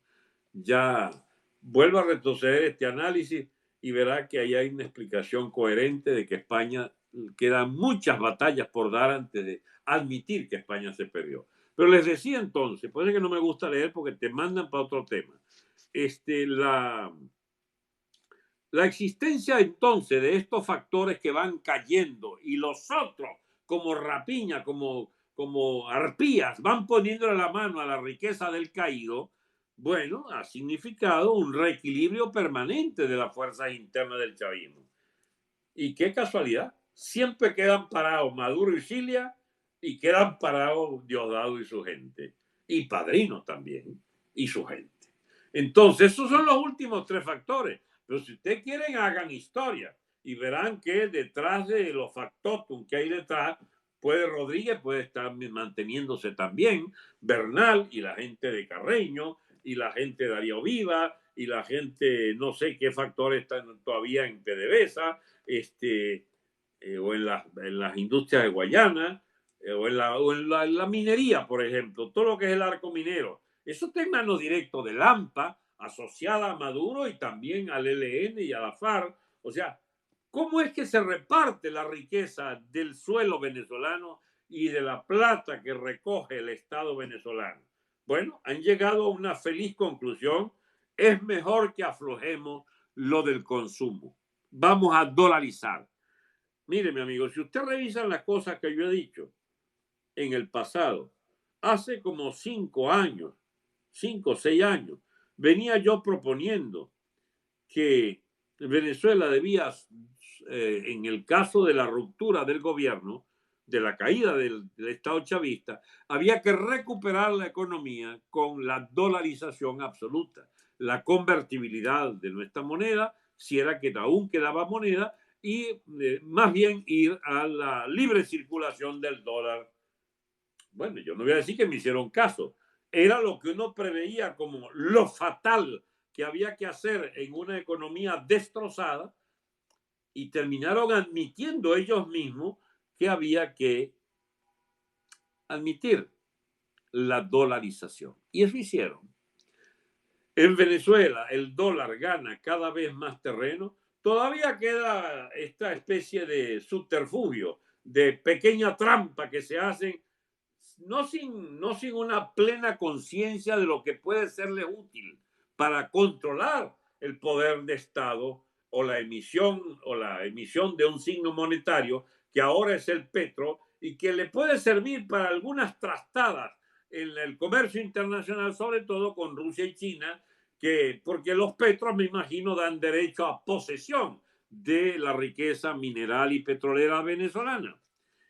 Ya vuelvo a retroceder este análisis y verá que ahí hay una explicación coherente de que España quedan muchas batallas por dar antes de admitir que España se perdió. Pero les decía entonces, puede que no me gusta leer porque te mandan para otro tema. La existencia entonces de estos factores que van cayendo y los otros, como rapiña, como arpías, van poniéndole la mano a la riqueza del caído, bueno, ha significado un reequilibrio permanente de las fuerzas internas del chavismo. Y qué casualidad, siempre quedan parados Maduro y Cilia y quedan parados Diosdado y su gente. Y Padrino también, y su gente. Entonces, esos son los últimos tres factores. Pero si ustedes quieren, hagan historia y verán que detrás de los factotum que hay detrás, Rodríguez puede estar manteniéndose también, Bernal y la gente de Carreño y la gente de Darío Viva y la gente, no sé qué factores están todavía en PDVSA, o en las industrias de Guayana, o en la minería, por ejemplo, todo lo que es el arco minero. Eso está en mano directo de Lampa, asociada a Maduro y también al ELN y a la FARC. O sea, ¿cómo es que se reparte la riqueza del suelo venezolano y de la plata que recoge el Estado venezolano? Bueno, han llegado a una feliz conclusión. Es mejor que aflojemos lo del consumo. Vamos a dolarizar. Mire, mi amigo, si usted revisa las cosas que yo he dicho en el pasado, hace como 5 o 6 años, venía yo proponiendo que Venezuela debía, en el caso de la ruptura del gobierno, de la caída del Estado chavista, había que recuperar la economía con la dolarización absoluta, la convertibilidad de nuestra moneda, si era que aún quedaba moneda, y más bien ir a la libre circulación del dólar. Bueno, yo no voy a decir que me hicieron caso. Era lo que uno preveía como lo fatal que había que hacer en una economía destrozada y terminaron admitiendo ellos mismos que había que admitir la dolarización. Y eso hicieron. En Venezuela el dólar gana cada vez más terreno. Todavía queda esta especie de subterfugio, de pequeña trampa que se hacen no sin una plena conciencia de lo que puede serles útil para controlar el poder de Estado o la emisión de un signo monetario que ahora es el petro y que le puede servir para algunas trastadas en el comercio internacional, sobre todo con Rusia y China, porque los petros, me imagino, dan derecho a posesión de la riqueza mineral y petrolera venezolana.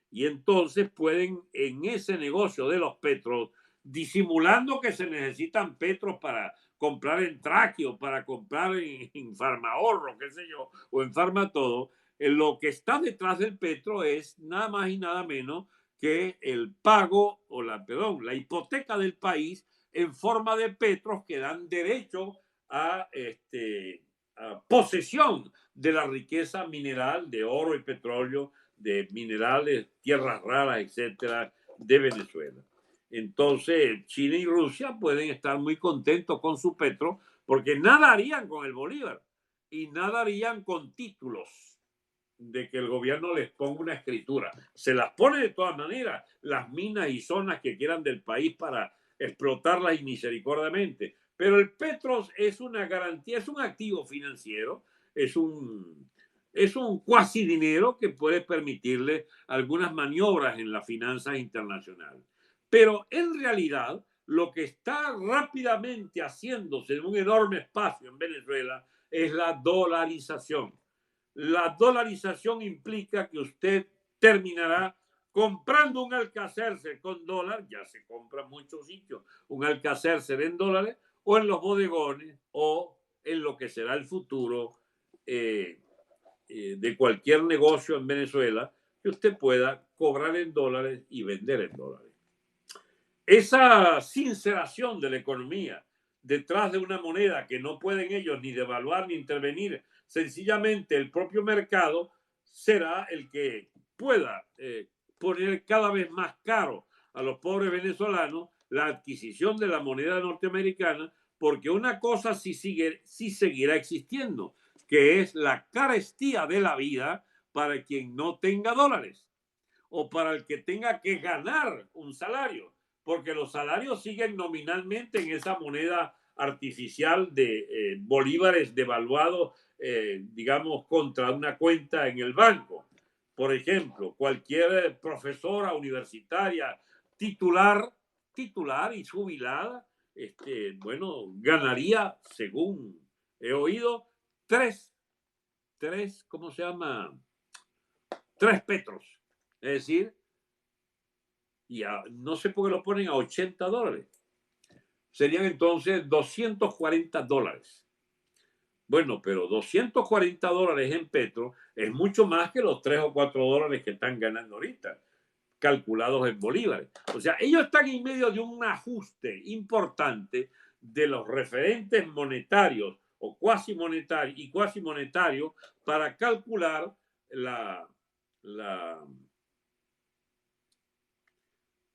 Y entonces pueden, en ese negocio de los petros, disimulando que se necesitan petros para comprar en Tráqueo, para comprar en Farmahorro, qué sé yo, o en Farmatodo, lo que está detrás del petro es nada más y nada menos que el pago, la hipoteca del país en forma de petros que dan derecho a posesión de la riqueza mineral de oro y petróleo, de minerales, tierras raras, etcétera, de Venezuela. Entonces, China y Rusia pueden estar muy contentos con su petro porque nada harían con el Bolívar y nada harían con títulos de que el gobierno les ponga una escritura. Se las pone de todas maneras, las minas y zonas que quieran del país para explotarlas misericordiamente. Pero el petro es una garantía, es un activo financiero, es un Es un cuasi dinero que puede permitirle algunas maniobras en la finanza internacional. Pero en realidad, lo que está rápidamente haciéndose en un enorme espacio en Venezuela es la dolarización. La dolarización implica que usted terminará comprando un Alcacercer con dólar, ya se compra en muchos sitios un Alcacercer en dólares, o en los bodegones, o en lo que será el futuro de cualquier negocio en Venezuela, que usted pueda cobrar en dólares y vender en dólares. Esa sinceración de la economía detrás de una moneda que no pueden ellos ni devaluar ni intervenir, sencillamente el propio mercado será el que pueda poner cada vez más caro a los pobres venezolanos la adquisición de la moneda norteamericana, porque una cosa sí seguirá existiendo, que es la carestía de la vida para quien no tenga dólares o para el que tenga que ganar un salario, porque los salarios siguen nominalmente en esa moneda artificial de bolívares devaluados, digamos, contra una cuenta en el banco. Por ejemplo, cualquier profesora universitaria titular y jubilada, bueno, ganaría, según he oído, ¿cómo se llama? 3 petros. Es decir, no sé por qué lo ponen a $80. Serían entonces $240. Bueno, pero $240 en petro es mucho más que los $3 o $4 que están ganando ahorita, calculados en bolívares. O sea, ellos están en medio de un ajuste importante de los referentes monetarios o cuasi monetarios para calcular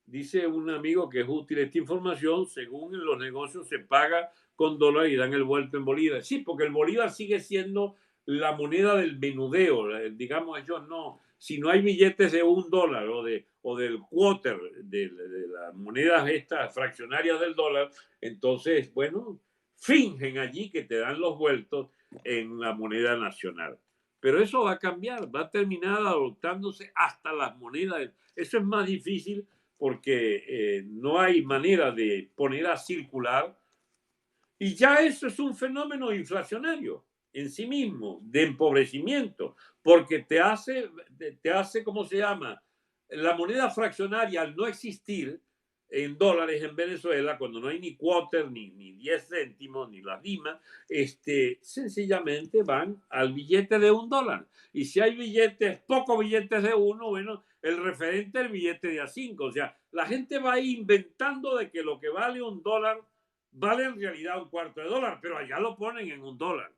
dice un amigo que es útil esta información, según en los negocios se paga con dólares y dan el vuelto en bolívar. Sí, porque el bolívar sigue siendo la moneda del menudeo, digamos ellos no. Si no hay billetes de $1 o del quarter, de las monedas estas fraccionarias del dólar, entonces, bueno, fingen allí que te dan los vueltos en la moneda nacional. Pero eso va a cambiar, va a terminar adoptándose hasta las monedas. Eso es más difícil porque no hay manera de poner a circular. Y ya eso es un fenómeno inflacionario en sí mismo, de empobrecimiento, porque te hace, ¿cómo se llama? La moneda fraccionaria, al no existir en dólares en Venezuela, cuando no hay ni quarter, ni 10 céntimos, ni las dimas, sencillamente van al billete de $1. Y si hay pocos billetes de uno, bueno, el referente es el billete de A5. O sea, la gente va inventando de que lo que vale $1 vale en realidad $0,25, pero allá lo ponen en $1.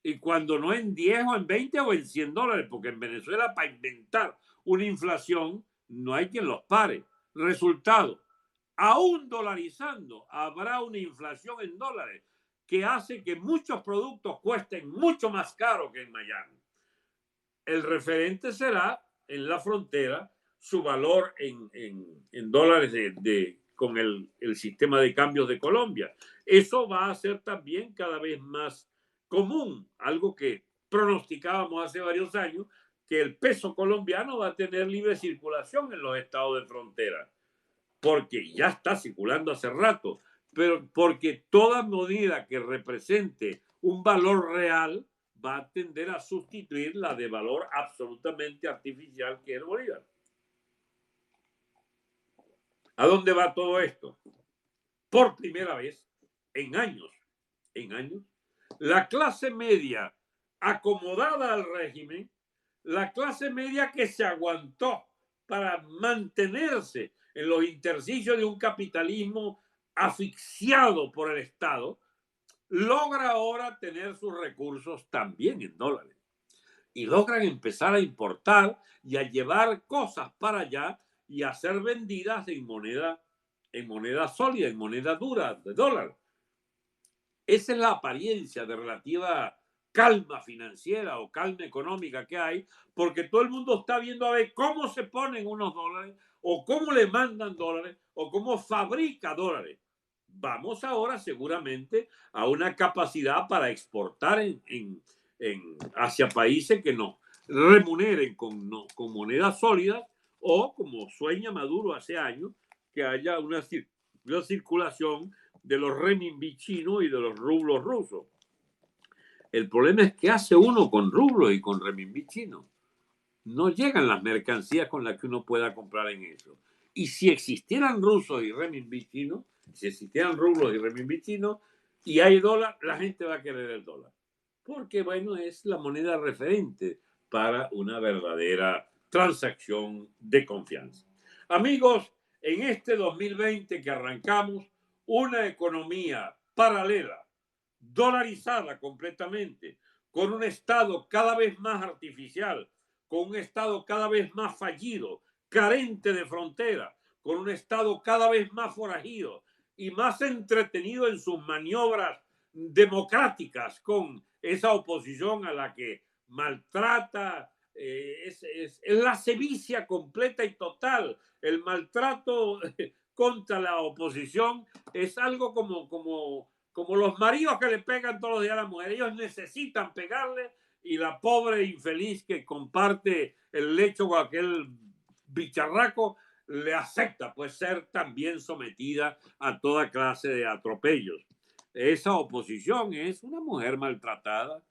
Y cuando no en 10 o en 20 o en $100, porque en Venezuela para inventar una inflación no hay quien los pare. Resultado, aún dolarizando, habrá una inflación en dólares que hace que muchos productos cuesten mucho más caro que en Miami. El referente será en la frontera su valor en dólares con el sistema de cambios de Colombia. Eso va a ser también cada vez más común, algo que pronosticábamos hace varios años, que el peso colombiano va a tener libre circulación en los estados de frontera, porque ya está circulando hace rato, pero porque toda moneda que represente un valor real va a tender a sustituir la de valor absolutamente artificial que es el bolívar. ¿A dónde va todo esto? Por primera vez en años, la clase media acomodada al régimen, la clase media que se aguantó para mantenerse en los intersticios de un capitalismo asfixiado por el Estado, logra ahora tener sus recursos también en dólares. Y logran empezar a importar y a llevar cosas para allá y a ser vendidas en moneda sólida, en moneda dura, de dólar. Esa es la apariencia de relativa calma financiera o calma económica que hay, porque todo el mundo está viendo a ver cómo se ponen unos dólares o cómo le mandan dólares o cómo fabrica dólares. Vamos ahora seguramente a una capacidad para exportar hacia países que nos remuneren con monedas sólidas, o, como sueña Maduro hace años, que haya una circulación de los renminbi chinos y de los rublos rusos. El problema es que hace uno con rublos y con renminbi chinos. No llegan las mercancías con las que uno pueda comprar en eso. Y si existieran rusos y renminbi chinos, si existieran rublos y renminbi chinos, y hay dólar, la gente va a querer el dólar. Porque, bueno, es la moneda referente para una verdadera transacción de confianza. Amigos, en este 2020 que arrancamos, una economía paralela, dolarizada completamente, con un Estado cada vez más artificial, con un Estado cada vez más fallido, carente de frontera, con un Estado cada vez más forajido y más entretenido en sus maniobras democráticas con esa oposición a la que maltrata. Es la sevicia completa y total. El maltrato contra la oposición es algo como los maridos que le pegan todos los días a la mujer. Ellos necesitan pegarle, y la pobre infeliz que comparte el lecho con aquel bicharraco le acepta pues ser también sometida a toda clase de atropellos. Esa oposición es una mujer maltratada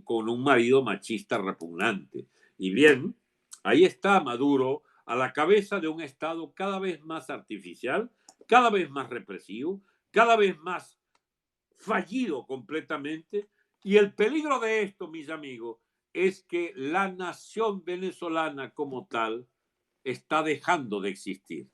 con un marido machista repugnante. Y bien, ahí está Maduro a la cabeza de un Estado cada vez más artificial, cada vez más represivo, cada vez más fallido completamente. Y el peligro de esto, mis amigos, es que la nación venezolana como tal está dejando de existir.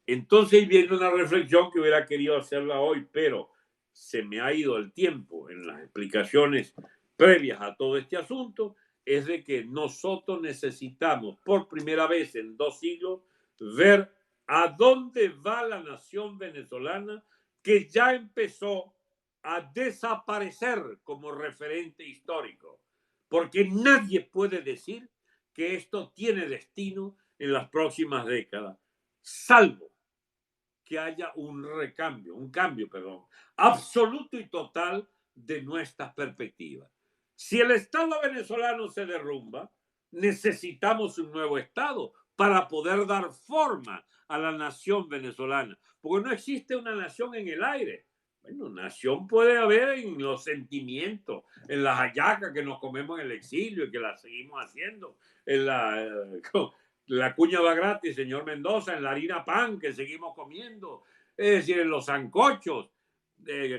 Entonces viene una reflexión que hubiera querido hacerla hoy, pero se me ha ido el tiempo en las explicaciones previas a todo este asunto, es de que nosotros necesitamos por primera vez en 2 siglos ver a dónde va la nación venezolana, que ya empezó a desaparecer como referente histórico, porque nadie puede decir que esto tiene destino en las próximas décadas, salvo que haya un cambio, absoluto y total de nuestras perspectivas. Si el Estado venezolano se derrumba, necesitamos un nuevo Estado para poder dar forma a la nación venezolana, porque no existe una nación en el aire. Bueno, nación puede haber en los sentimientos, en las hallacas que nos comemos en el exilio y que las seguimos haciendo, en la cuña va gratis, señor Mendoza, en la harina pan que seguimos comiendo, es decir, en los sancochos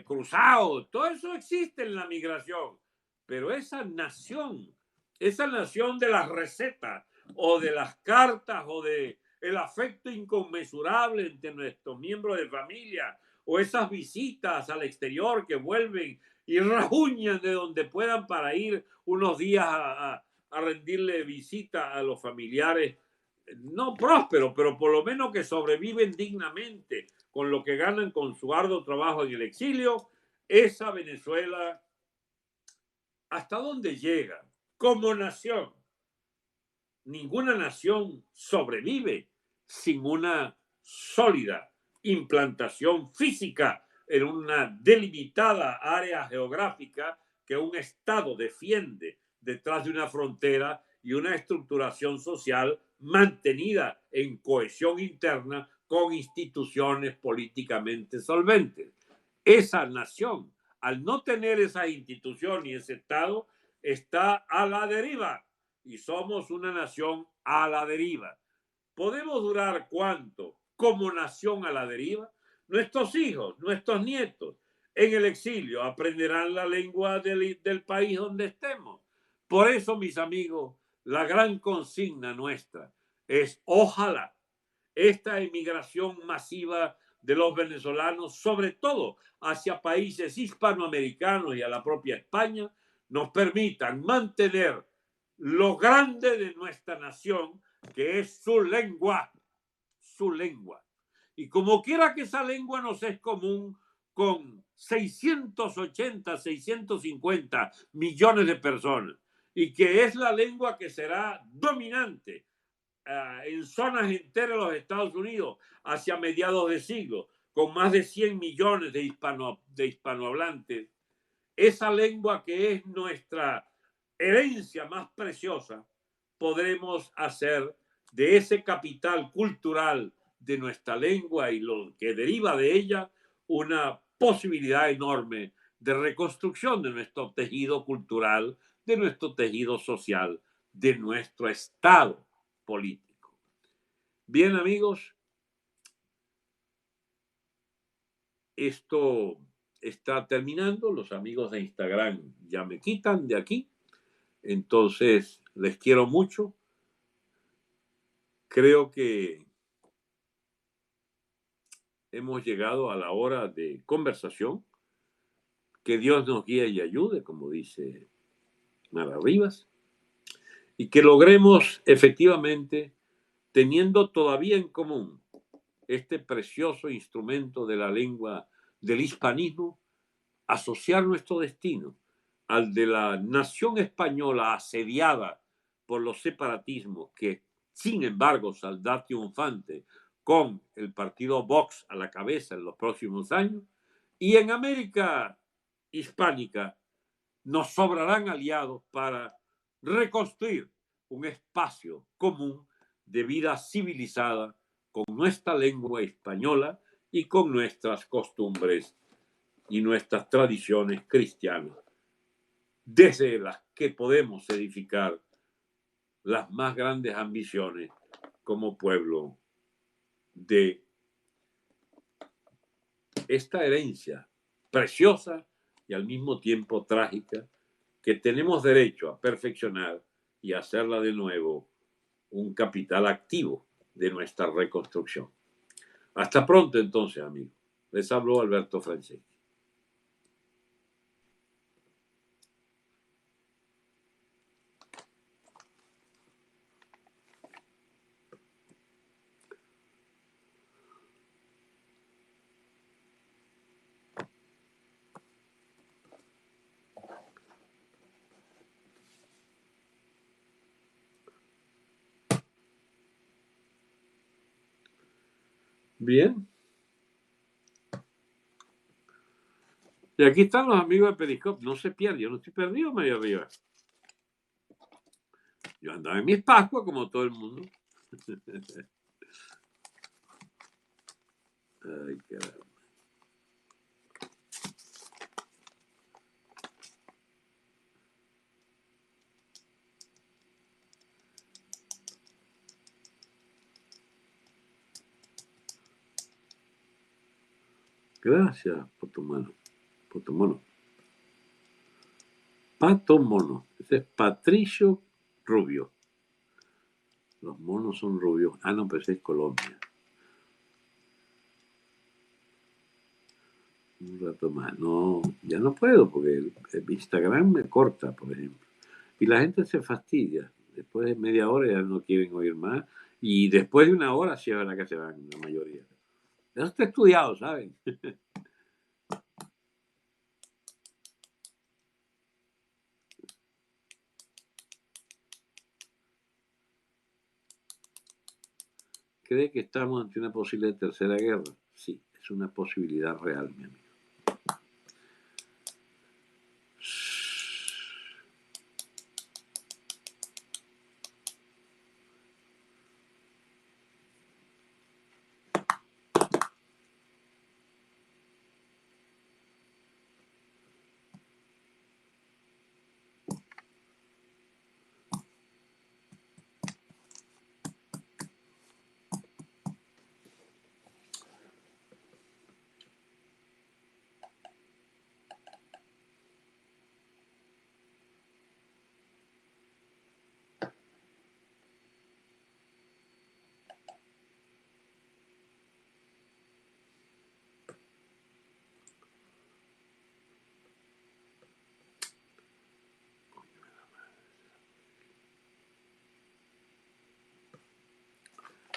cruzados, todo eso existe en la migración. Pero esa nación de las recetas o de las cartas o de el afecto inconmensurable entre nuestros miembros de familia, o esas visitas al exterior que vuelven y rajuñan de donde puedan para ir unos días a rendirle visita a los familiares no prósperos, pero por lo menos que sobreviven dignamente con lo que ganan con su arduo trabajo en el exilio. Esa Venezuela, ¿hasta dónde llega? Como nación. Ninguna nación sobrevive sin una sólida implantación física en una delimitada área geográfica que un Estado defiende detrás de una frontera y una estructuración social mantenida en cohesión interna con instituciones políticamente solventes. Esa nación, al no tener esa institución y ese Estado, está a la deriva, y somos una nación a la deriva. ¿Podemos durar cuánto como nación a la deriva? Nuestros hijos, nuestros nietos en el exilio aprenderán la lengua del país donde estemos. Por eso, mis amigos, la gran consigna nuestra es: ojalá esta emigración masiva de los venezolanos, sobre todo hacia países hispanoamericanos y a la propia España, nos permitan mantener lo grande de nuestra nación, que es su lengua. Su lengua. Y como quiera que esa lengua nos es común con 680, 650 millones de personas, y que es la lengua que será dominante en zonas enteras de los Estados Unidos hacia mediados de siglo, con más de 100 millones de hispanohablantes, esa lengua que es nuestra herencia más preciosa, podremos hacer de ese capital cultural de nuestra lengua y lo que deriva de ella una posibilidad enorme de reconstrucción de nuestro tejido cultural, de nuestro tejido social, de nuestro estado político. Bien, amigos, esto está terminando. Los amigos de Instagram ya me quitan de aquí. Entonces, les quiero mucho. Creo que hemos llegado a la hora de conversación. Que Dios nos guíe y ayude, como dice Mara Rivas, y que logremos efectivamente, teniendo todavía en común este precioso instrumento de la lengua del hispanismo, asociar nuestro destino al de la nación española asediada por los separatismos que, sin embargo, saldrá triunfante con el partido Vox a la cabeza en los próximos años. Y en América hispánica nos sobrarán aliados para reconstruir un espacio común de vida civilizada con nuestra lengua española y con nuestras costumbres y nuestras tradiciones cristianas, desde las que podemos edificar las más grandes ambiciones como pueblo de esta herencia preciosa y al mismo tiempo trágica que tenemos derecho a perfeccionar y hacerla de nuevo un capital activo de nuestra reconstrucción. Hasta pronto entonces, amigos. Les habló Alberto Franceschi. Bien. Y aquí están los amigos de Periscope. No se pierden. Yo no estoy perdido, María Rivas. Yo andaba en mis Pascuas como todo el mundo. Ay, caramba. Gracias por tu mano. Por tu mono. Pato Mono. Ese es Patricio Rubio. Los monos son rubios. Ah, no, pero ese es Colombia. Un rato más. No, ya no puedo porque el Instagram me corta, por ejemplo. Y la gente se fastidia. Después de media hora ya no quieren oír más. Y después de una hora sí es verdad que se van la mayoría. Eso está estudiado, ¿saben? ¿Cree que estamos ante una posible tercera guerra? Sí, es una posibilidad real, mi amigo.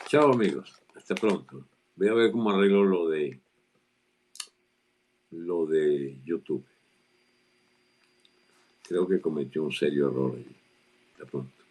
Chao, amigos. Hasta pronto. Voy a ver cómo arreglo lo de YouTube. Creo que cometió un serio error allí. Hasta pronto.